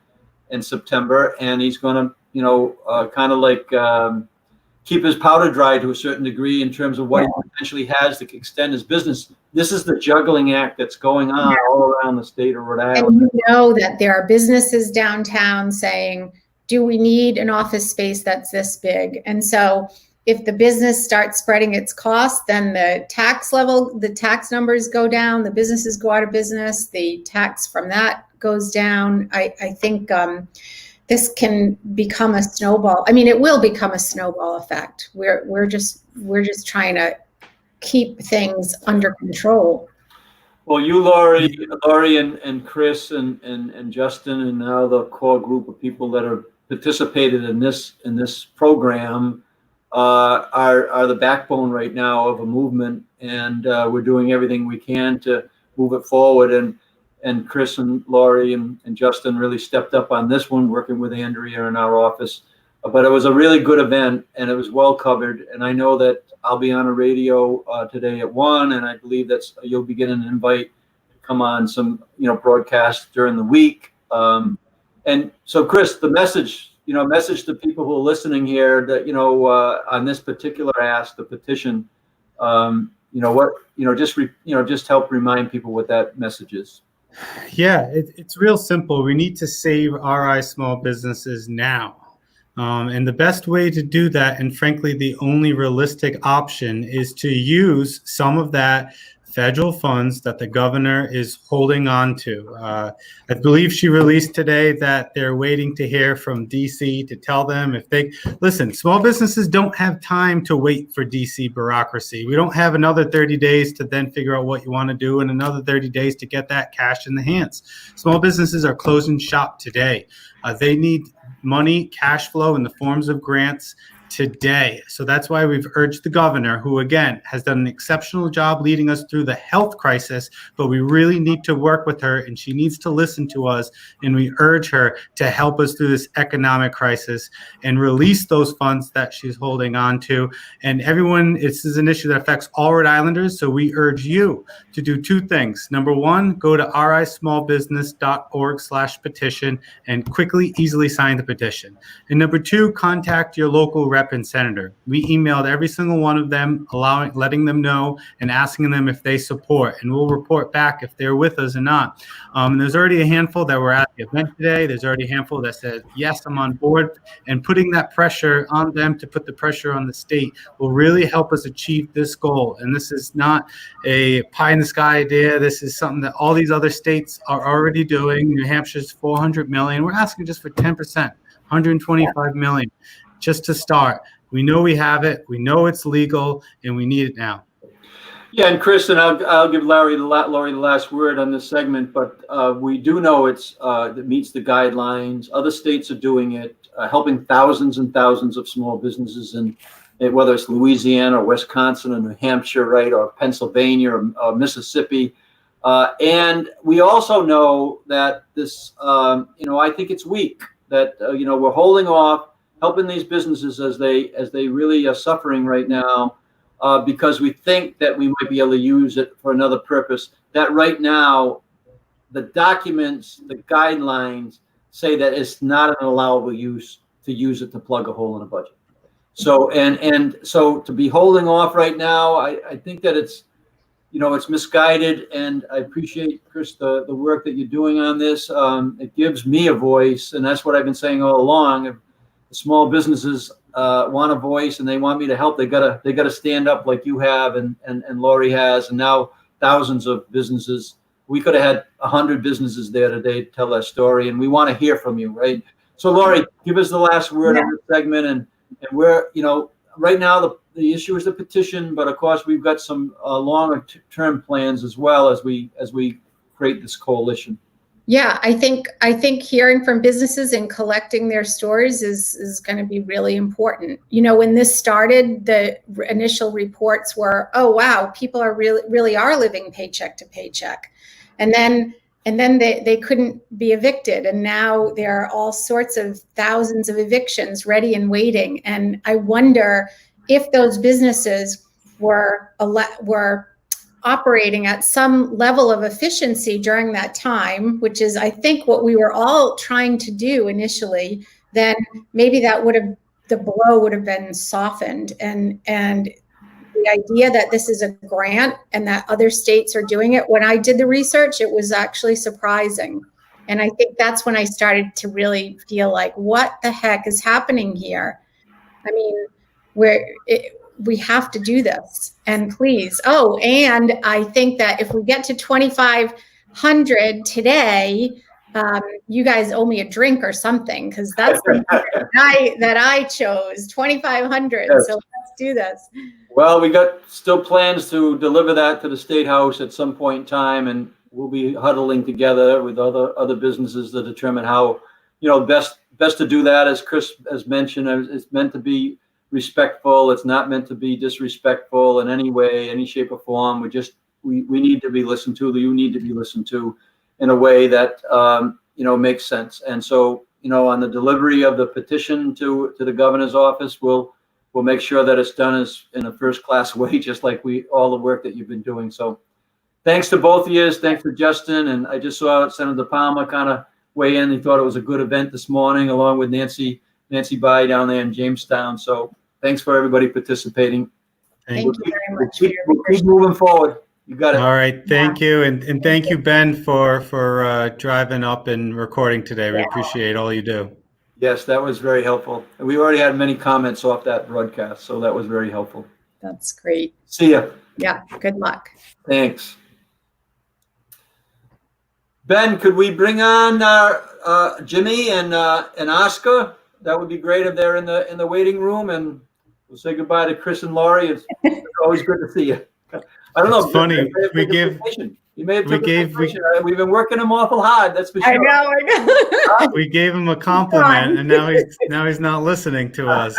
September. And he's going to, keep his powder dry to a certain degree in terms of what he potentially has to extend his business. This is the juggling act that's going on all around the state of Rhode Island. And you know that there are businesses downtown saying, do we need an office space that's this big? And so if the business starts spreading its costs, then the tax numbers go down, the businesses go out of business, the tax from that goes down. I think this can become a snowball. I mean, it will become a snowball effect. We're just trying to keep things under control. Well, you, Laurie, and Chris, and Justin, and now the core group of people that have participated in this program are the backbone right now of a movement, and we're doing everything we can to move it forward. And Chris and Laurie and Justin really stepped up on this one, working with Andrea in our office. But it was a really good event, and it was well covered. And I know that I'll be on a radio today at 1, and I believe you'll be getting an invite to come on some broadcasts during the week. And so, Chris, the message to people who are listening here that on this particular ask, the petition, just help remind people what that message is. Yeah, it's real simple. We need to save RI small businesses now. And the best way to do that, and frankly, the only realistic option, is to use some of that federal funds that the governor is holding on to. I believe she released today that they're waiting to hear from DC to tell them if they listen. Small businesses don't have time to wait for DC bureaucracy. We don't have another 30 days to then figure out what you want to do and another 30 days to get that cash in the hands. Small businesses are closing shop today. They need money, cash flow in the forms of grants today. So that's why we've urged the governor, who again has done an exceptional job leading us through the health crisis, but we really need to work with her and she needs to listen to us. And we urge her to help us through this economic crisis and release those funds that she's holding on to. And everyone, this is an issue that affects all Rhode Islanders. So we urge you to do two things. Number one, go to rismallbusiness.org/petition and quickly, easily sign the petition. And number two, contact your local rep and senator. We emailed every single one of them, letting them know and asking them if they support, and we'll report back if they're with us or not. There's already a handful that were at the event today. There's already a handful that said, yes, I'm on board, and putting that pressure on them to put the pressure on the state will really help us achieve this goal. And this is not a pie in the sky idea. This is something that all these other states are already doing. New Hampshire's 400 million. We're asking just for 10%, 125 million. Just to start. We know we have it, we know it's legal, and we need it now. Yeah, and Chris, and I'll give Laurie the last word on this segment, but we do know it meets the guidelines. Other states are doing it, helping thousands and thousands of small businesses, and whether it's Louisiana or Wisconsin or New Hampshire, right, or Pennsylvania or Mississippi. And we also know that this, I think it's weak that, we're holding off helping these businesses as they really are suffering right now, because we think that we might be able to use it for another purpose. That right now, the documents, the guidelines say that it's not an allowable use to use it to plug a hole in a budget. So and so to be holding off right now, I think that it's misguided, and I appreciate, Chris, the work that you're doing on this. It gives me a voice, and that's what I've been saying all along. If the small businesses want a voice and they want me to help, they gotta stand up like you have and Laurie has, and now thousands of businesses. We could have had 100 businesses there today to tell that story, and we want to hear from you, right? So Laurie, give us the last word on this segment, and we're, right now the issue is the petition, but of course we've got some longer term plans as well as we create this coalition. Yeah, I think hearing from businesses and collecting their stories is going to be really important. When this started, the initial reports were, oh wow, people are really are living paycheck to paycheck, and then they couldn't be evicted, and now there are all sorts of thousands of evictions ready and waiting. And I wonder if those businesses were operating at some level of efficiency during that time, which is, I think, what we were all trying to do initially, then maybe the blow would have been softened. And the idea that this is a grant and that other states are doing it, when I did the research, it was actually surprising. And I think that's when I started to really feel like, what the heck is happening here? I mean, we have to do this, and please. Oh, and I think that if we get to 2,500 today, you guys owe me a drink or something, because that's the number that I chose, 2,500. Yes. So let's do this. Well, we got still plans to deliver that to the State House at some point in time, and we'll be huddling together with other businesses to determine how, best to do that. As Chris has mentioned, it's meant to be respectful. It's not meant to be disrespectful in any way, any shape or form. We need to be listened to. You need to be listened to in a way that makes sense. And so, on the delivery of the petition to the governor's office, we'll make sure that it's done as in a first-class way, just like all the work that you've been doing. So, thanks to both of you. Thanks to Justin, and I just saw Senator Palmer kind of weigh in. He thought it was a good event this morning, along with Nancy Bai down there in Jamestown. So. Thanks for everybody participating. Thank you very much. We'll keep moving forward. You got it. All right. Thank you. And thank you, Ben, for driving up and recording today. We appreciate all you do. Yes, that was very helpful. And we already had many comments off that broadcast, so that was very helpful. That's great. See ya. Yeah. Good luck. Thanks. Ben, could we bring on Jimmy and Oscar? That would be great if they're in the waiting room, and we'll say goodbye to Chris and Laurie. It's always good to see you. I don't know. It's funny. We give He may have We took a gave- vacation. We've been working him awful hard, that's for sure. I know. We gave him a compliment, and now he's not listening to us.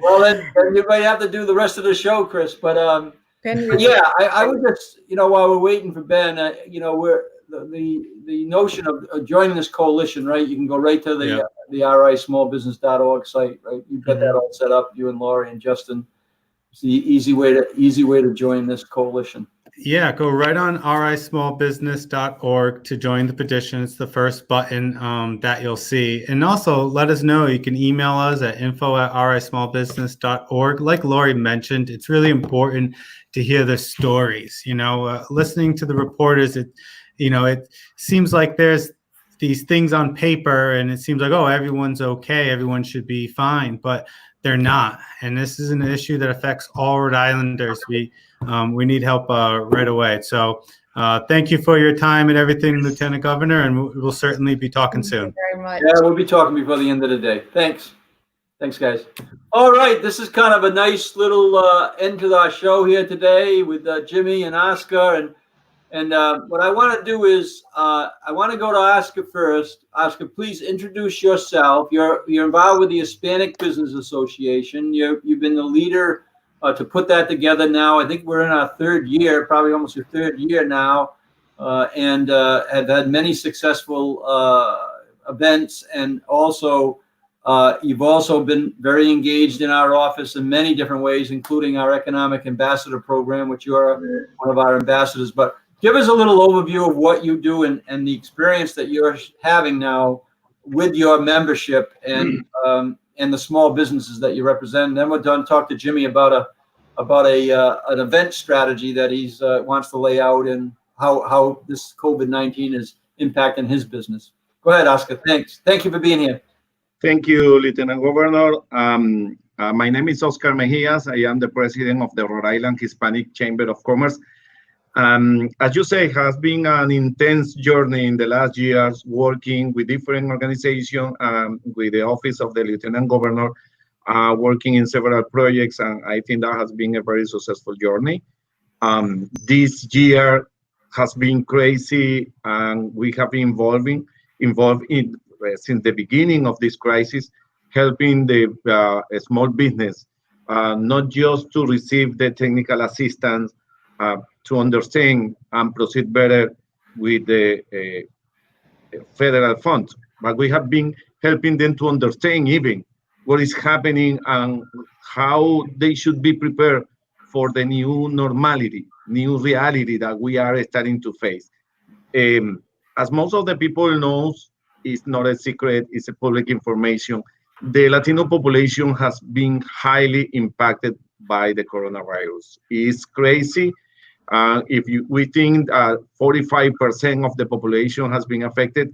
Well, then you might have to do the rest of the show, Chris. But yeah, I would just, while we're waiting for Ben, we're the notion of joining this coalition, right? You can go right to the rismallbusiness.org site, right? You've got that all set up, you and Laurie and Justin. It's the easy way to join this coalition. Yeah, go right on rismallbusiness.org to join the petition. It's the first button that you'll see. And also let us know. You can email us at info@rismallbusiness.org. Like Laurie mentioned, it's really important to hear the stories. Listening to the reporters, it seems like there's these things on paper and it seems like, oh, everyone's okay, everyone should be fine, but they're not. And this is an issue that affects all Rhode Islanders. We need help right away. So thank you for your time and everything, Lieutenant Governor, and we'll certainly be talking soon. Thank you very much. Yeah, we'll be talking before the end of the day. Thanks, guys. All right, this is kind of a nice little end to our show here today with Jimmy and Oscar. And what I want to do is I want to go to Oscar first. Oscar, please introduce yourself. You're involved with the Hispanic Business Association. You've been the leader to put that together now. I think we're in our third year, probably almost your third year now, and have had many successful events. And also, you've also been very engaged in our office in many different ways, including our Economic Ambassador Program, which you are one of our ambassadors. But give us a little overview of what you do and the experience that you're having now with your membership and the small businesses that you represent. And then we're done. Talk to Jimmy about an event strategy that he's wants to lay out and how this COVID-19 is impacting his business. Go ahead, Oscar. Thanks. Thank you for being here. Thank you, Lieutenant Governor. My name is Oscar Mejias. I am the president of the Rhode Island Hispanic Chamber of Commerce. As you say, has been an intense journey in the last years, working with different organizations, with the Office of the Lieutenant Governor, working in several projects, and I think that has been a very successful journey. This year has been crazy, and we have been involved in since the beginning of this crisis, helping the small business, not just to receive the technical assistance, to understand and proceed better with the federal funds, but we have been helping them to understand even what is happening and how they should be prepared for the new normality, new reality that we are starting to face. As most of the people knows, it's not a secret, it's a public information. The Latino population has been highly impacted by the coronavirus. It's crazy. We think 45% of the population has been affected,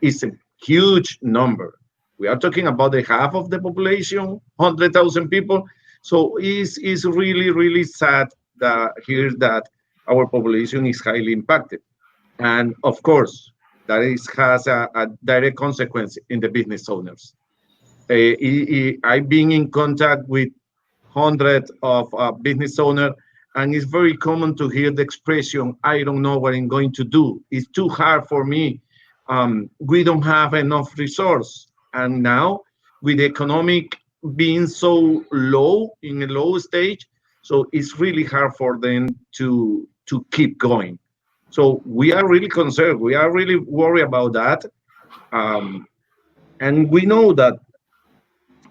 it's a huge number. We are talking about the half of the population, 100,000 people. So it's really, really sad that our population is highly impacted. And of course, that has a direct consequence in the business owners. I've been in contact with hundreds of business owners, and it's very common to hear the expression, I don't know what I'm going to do. It's too hard for me. We don't have enough resource. And now with the economic being so low, in a low stage, so it's really hard for them to keep going. So we are really concerned. We are really worried about that. And we know that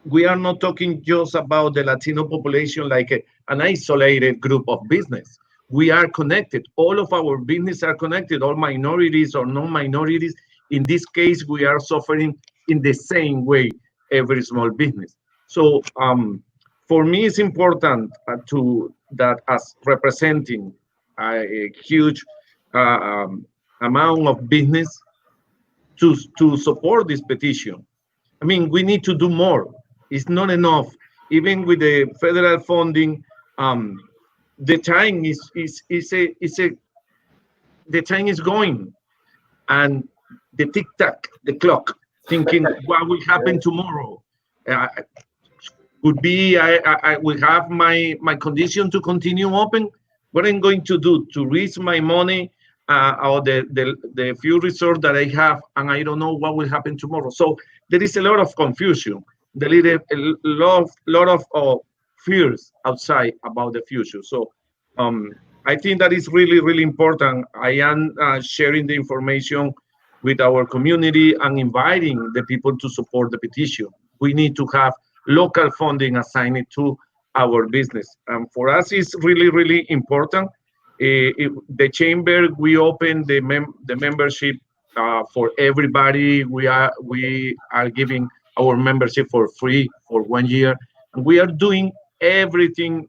we are not talking just about the Latino population like an isolated group of business. We are connected. All of our business are connected, all minorities or non-minorities. In this case, we are suffering in the same way, every small business. So for me, it's important that as representing a huge amount of business to support this petition. I mean, we need to do more. It's not enough. Even with the federal funding, the time the time is going, and the tick-tock, the clock, thinking what will happen tomorrow. Could be I will have my condition to continue open, What I'm going to do to reach my money or the few resources that I have, and I don't know what will happen tomorrow. So there is a lot of confusion. There is a lot of fears outside about the future. So I think that is really, really important. I am sharing the information with our community and inviting the people to support the petition. We need to have local funding assigned to our business. For us, it's really, really important. The chamber, we open the membership for everybody. We are giving our membership for free for 1 year. And we are doing everything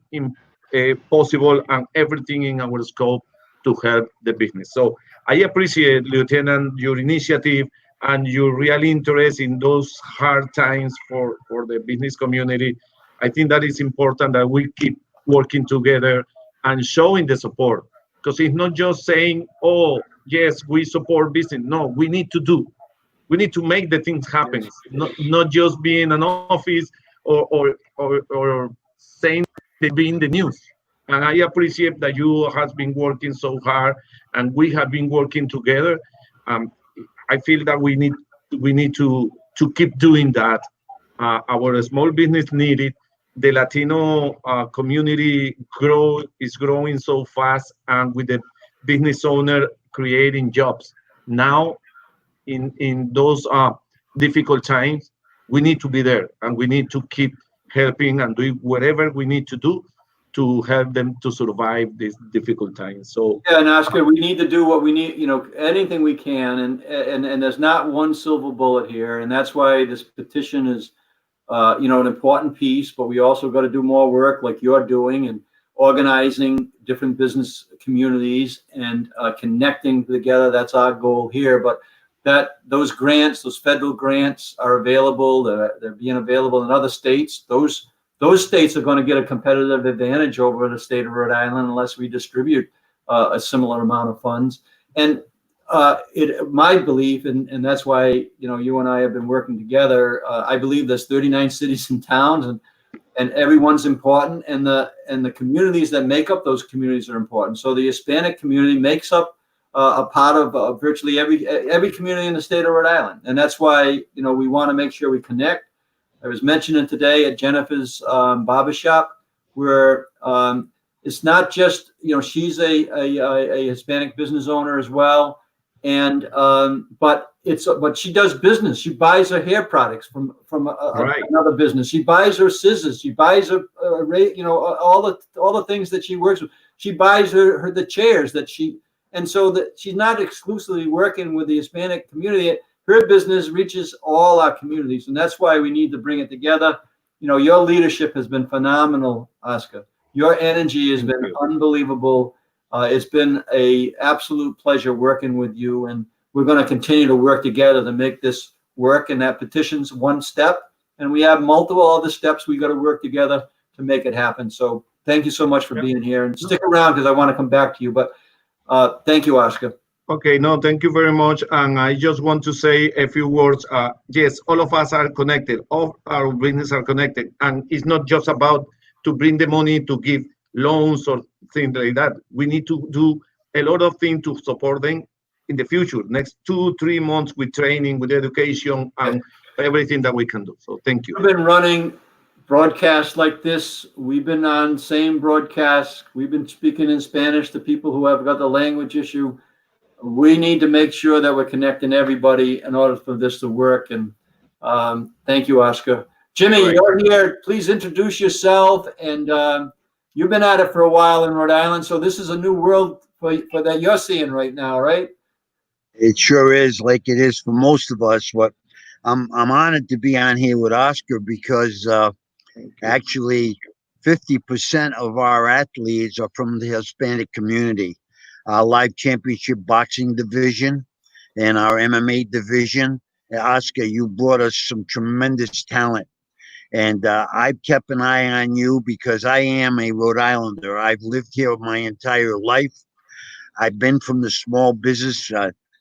possible and everything in our scope to help the business. So I appreciate, Lieutenant, your initiative and your real interest in those hard times for the business community. I think that is important that we keep working together and showing the support, because it's not just saying, oh, yes, we support business. No, we need to do. We need to make the things happen. Not just be in an office or saying they be in the news. And I appreciate that you have been working so hard, and we have been working together. I feel that we need to keep doing that. Our small business need it. The Latino community is growing so fast, and with the business owner creating jobs. Now, in those difficult times, we need to be there, and we need to keep helping and doing whatever we need to do to help them to survive these difficult times. So yeah, and Oscar, we need to do what we need, anything we can, and there's not one silver bullet here, and that's why this petition is an important piece, but we also got to do more work like you're doing and organizing different business communities and connecting together. That's our goal here. But those grants, those federal grants are available. They're being available in other states. Those states are going to get a competitive advantage over the state of Rhode Island unless we distribute a similar amount of funds. And my belief, and that's why you and I have been working together. I believe there's 39 cities and towns, and everyone's important, and the communities that make up those communities are important. So the Hispanic community makes up a part of virtually every community in the state of Rhode Island, and that's why we want to make sure we connect. I was mentioning today at Jennifer's barbershop, where it's not just she's a Hispanic business owner as well. And but she does business. She buys her hair products from another business. She buys her scissors. She buys her all the things that she works with. She buys her the chairs that she, and so that she's not exclusively working with the Hispanic community. Her business reaches all our communities, and that's why we need to bring it together. Your leadership has been phenomenal, Oscar. Your energy has been unbelievable. It's been an absolute pleasure working with you, and we're going to continue to work together to make this work. And that petition's one step, and we have multiple other steps we got to work together to make it happen. So thank you so much for being here, and stick around because I want to come back to you. But thank you, Oscar. Okay, no, thank you very much. And I just want to say a few words. Yes, all of us are connected. All our businesses are connected. And it's not just about to bring the money to give loans or things like that. We need to do a lot of things to support them in the future, next 2-3 months with training, with education, and everything that we can do. So thank you. We've been running broadcasts like this. We've been on same broadcasts. We've been speaking in Spanish to people who have got the language issue. We need to make sure that we're connecting everybody in order for this to work. And thank you, Oscar. Jimmy, you're here. Please introduce yourself. And you've been at it for a while in Rhode Island, so this is a new world for that you're seeing right now, right? It sure is, like it is for most of us. But I'm honored to be on here with Oscar because actually 50% of our athletes are from the Hispanic community. Our live championship boxing division and our MMA division. Oscar, you brought us some tremendous talent. And I've kept an eye on you because I am a Rhode Islander. I've lived here my entire life. I've been from the small business.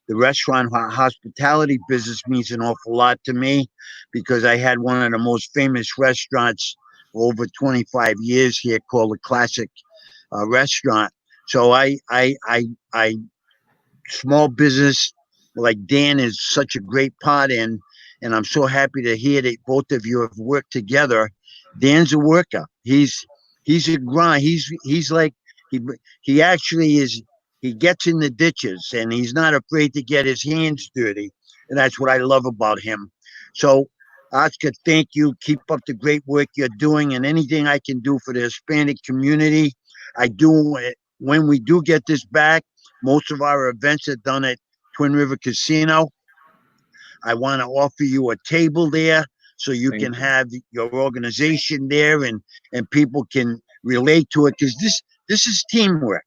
The restaurant hospitality business means an awful lot to me because I had one of the most famous restaurants for over 25 years here called the Classic Restaurant. So I small business like Dan is such a great part in, and I'm so happy to hear that both of you have worked together. Dan's a worker. He's a grind. He's like he he actually is. He gets in the ditches and he's not afraid to get his hands dirty, and that's what I love about him. So, Oscar, thank you. Keep up the great work you're doing, and anything I can do for the Hispanic community, I do. When we do get this back, most of our events are done at Twin River Casino. I want to offer you a table there so you Thank can you. have your organization there, and people can relate to it, because this is teamwork.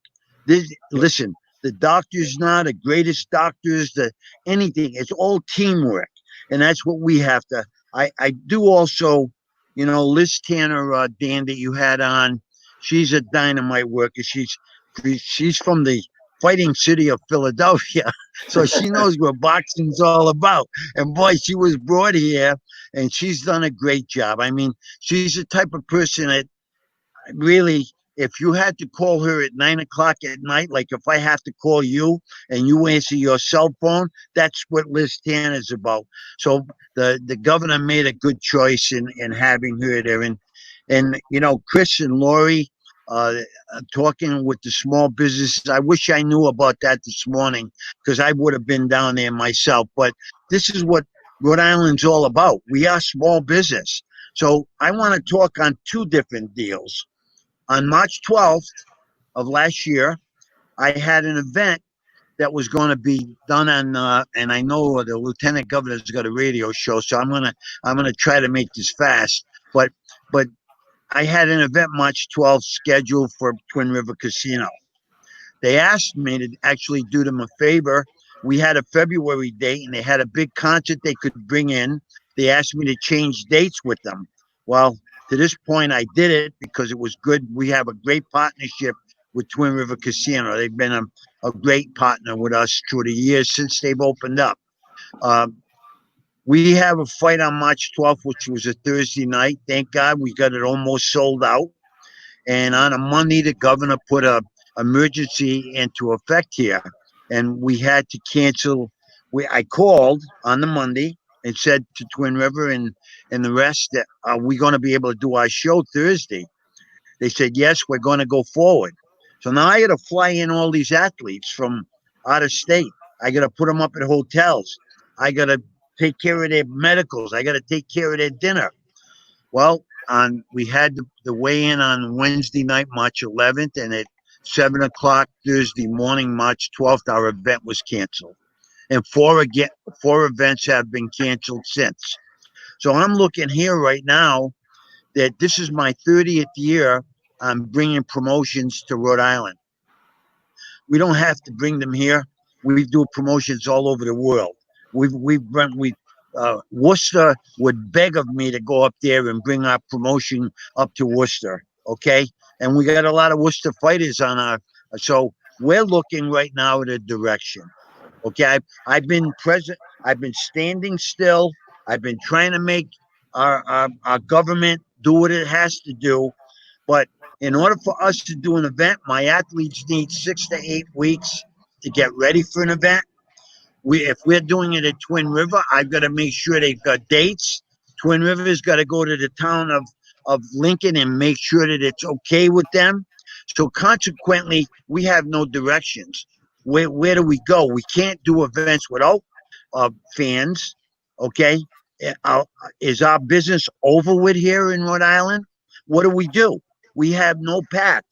Listen, the doctors not the greatest doctors, the anything. It's all teamwork, and that's what we have to. I do also, Liz Tanner, Dan, that you had on. She's a dynamite worker. She's from the fighting city of Philadelphia, so she knows what boxing's all about. And boy, she was brought here, and she's done a great job. I mean, she's the type of person that really, if you had to call her at 9 o'clock at night, like if I have to call you and you answer your cell phone, that's what Liz Tan is about. So the governor made a good choice in having her there. And Chris and Lori, uh, talking with the small businesses. I wish I knew about that this morning, because I would have been down there myself. But this is what Rhode Island's all about. We are small business. So I want to talk on two different deals. On March 12th of last year, I had an event that was going to be done on, and I know the lieutenant governor's got a radio show, so I'm gonna try to make this fast. But I had an event March 12th scheduled for Twin River Casino. They asked me to actually do them a favor. We had a February date, and they had a big concert they could bring in. They asked me to change dates with them. Well, to this point, I did it because it was good. We have a great partnership with Twin River Casino. They've been a great partner with us through the years since they've opened up. We have a fight on March 12th, which was a Thursday night. Thank God we got it almost sold out. And on a Monday, the governor put a emergency into effect here, and we had to cancel. I called on the Monday and said to Twin River and the rest that, are we going to be able to do our show Thursday? They said, yes, we're going to go forward. So now I got to fly in all these athletes from out of state. I got to put them up at hotels. I got to take care of their medicals. I got to take care of their dinner. Well, we had the weigh-in on Wednesday night, March 11th, and at 7 o'clock Thursday morning, March 12th, our event was canceled. And four events have been canceled since. So I'm looking here right now that this is my 30th year I'm bringing promotions to Rhode Island. We don't have to bring them here. We do promotions all over the world. Worcester would beg of me to go up there and bring our promotion up to Worcester, okay? And we got a lot of Worcester fighters on our, so we're looking right now at a direction, okay? I've been present. I've been standing still. I've been trying to make our government do what it has to do. But in order for us to do an event, my athletes need 6 to 8 weeks to get ready for an event. If we're doing it at Twin River, I've got to make sure they've got dates. Twin River's got to go to the town of Lincoln and make sure that it's okay with them. So consequently, we have no directions. Where do we go? We can't do events without fans. Okay, is our business over with here in Rhode Island? What do? We have no path.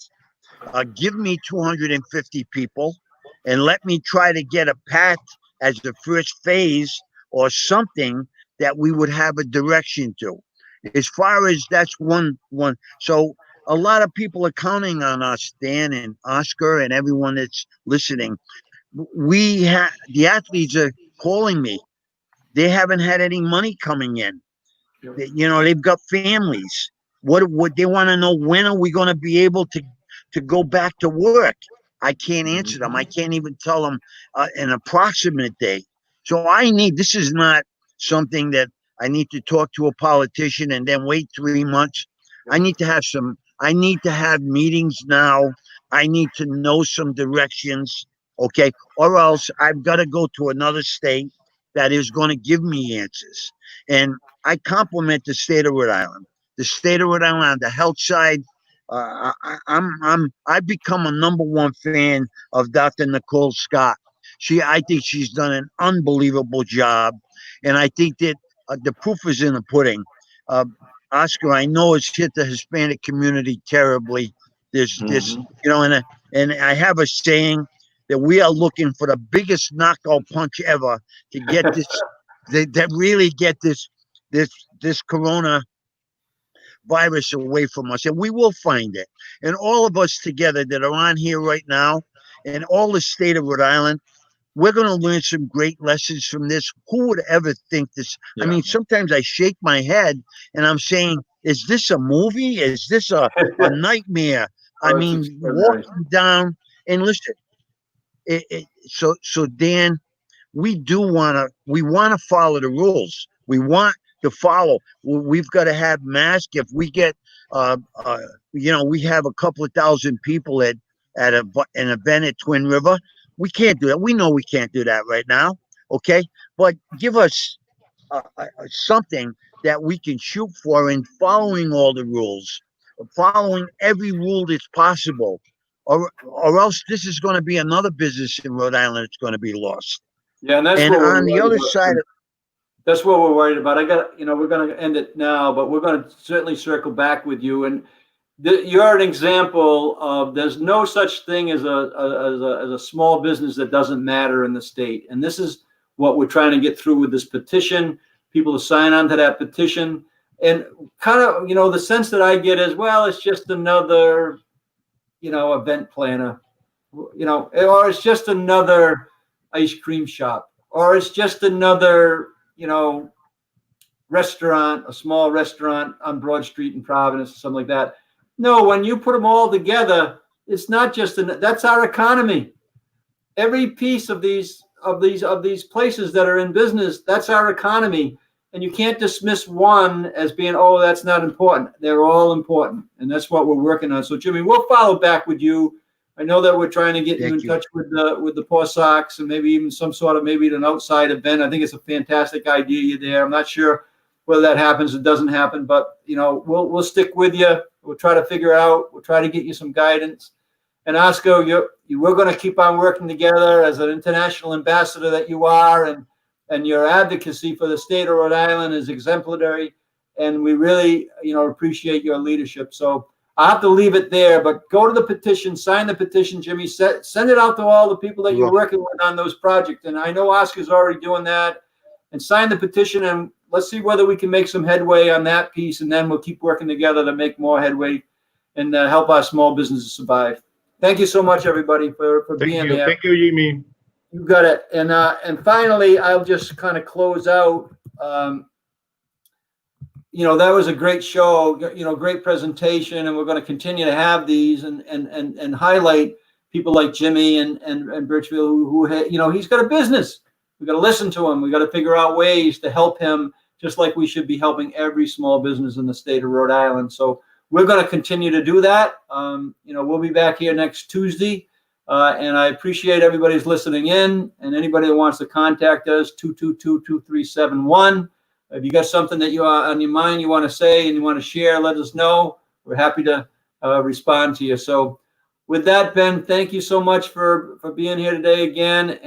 Give me 250 people and let me try to get a path as the first phase or something that we would have a direction to. As far as that's one. So a lot of people are counting on us, Dan and Oscar and everyone that's listening. The athletes are calling me. They haven't had any money coming in. They've got families. What they want to know, when are we going to be able to go back to work? I can't answer them. I can't even tell them an approximate date. So this is not something that I need to talk to a politician and then wait 3 months. I need to have meetings now I need to know some directions, okay? Or else I've got to go to another state that is going to give me answers. And I compliment the state of Rhode Island. The state of Rhode Island on the health side. I've become a #1 fan of Dr. Nicole Scott. I think she's done an unbelievable job, and I think that the proof is in the pudding. Oscar, I know it's hit the Hispanic community terribly. This, and I have a saying that we are looking for the biggest knockout punch ever to get this, that really get this corona virus away from us, and we will find it. And all of us together that are on here right now, and all the state of Rhode Island, we're going to learn some great lessons from this. Who would ever think this? Yeah. I mean, sometimes I shake my head and I'm saying, is this a movie? Is this a nightmare? I mean, walking down and listen. So Dan, we want to follow the rules. We want to follow. We've got to have masks. If we get, we have a couple of thousand people at an event at Twin River. We can't do that. We know we can't do that right now. Okay. But give us something that we can shoot for in following all the rules, following every rule that's possible, or else this is going to be another business in Rhode Island that's going to be lost. Yeah. And that's and on the other side. That's what we're worried about. We're going to end it now, but we're going to certainly circle back with you. And you're an example of there's no such thing as a small business that doesn't matter in the state. And this is what we're trying to get through with this petition. People to sign on to that petition. And kind of, the sense that I get is, well, it's just another, event planner, or it's just another ice cream shop, or it's just another, restaurant, a small restaurant on Broad Street in Providence or something like that. No, when you put them all together, it's not just that's our economy. Every piece of these places that are in business, that's our economy. And you can't dismiss one as being, oh, that's not important. They're all important. And that's what we're working on. So Jimmy, we'll follow back with you. I know that we're trying to get you in touch with the Poor Sox and maybe even some sort of maybe an outside event. I think it's a fantastic idea you're there. I'm not sure whether that happens or doesn't happen, but we'll stick with you. We'll try to figure out. We'll try to get you some guidance. And Oscar, we're going to keep on working together as an international ambassador that you are, and your advocacy for the state of Rhode Island is exemplary. And we really, appreciate your leadership. So I have to leave it there, but go to the petition, sign the petition, Jimmy. Send it out to all the people that you're working with on those projects. And I know Oscar's already doing that. And sign the petition, and let's see whether we can make some headway on that piece, and then we'll keep working together to make more headway and help our small businesses survive. Thank you so much, everybody, for being here. Thank you, Jimmy. You got it. And finally, I'll just kind of close out. That was a great show, great presentation, and we're going to continue to have these and highlight people like Jimmy and Birchfield who he's got a business. We got to listen to him. We got to figure out ways to help him, just like we should be helping every small business in the state of Rhode Island. So we're going to continue to do that. We'll be back here next Tuesday. And I appreciate everybody's listening in, and anybody that wants to contact us, 222-2371. If you got something that you are on your mind, you want to say and you want to share, let us know. We're happy to respond to you. So with that, Ben, thank you so much for being here today again,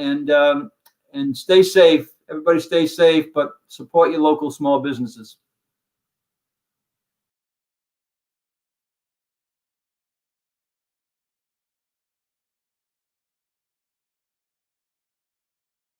and stay safe. Everybody stay safe, but support your local small businesses.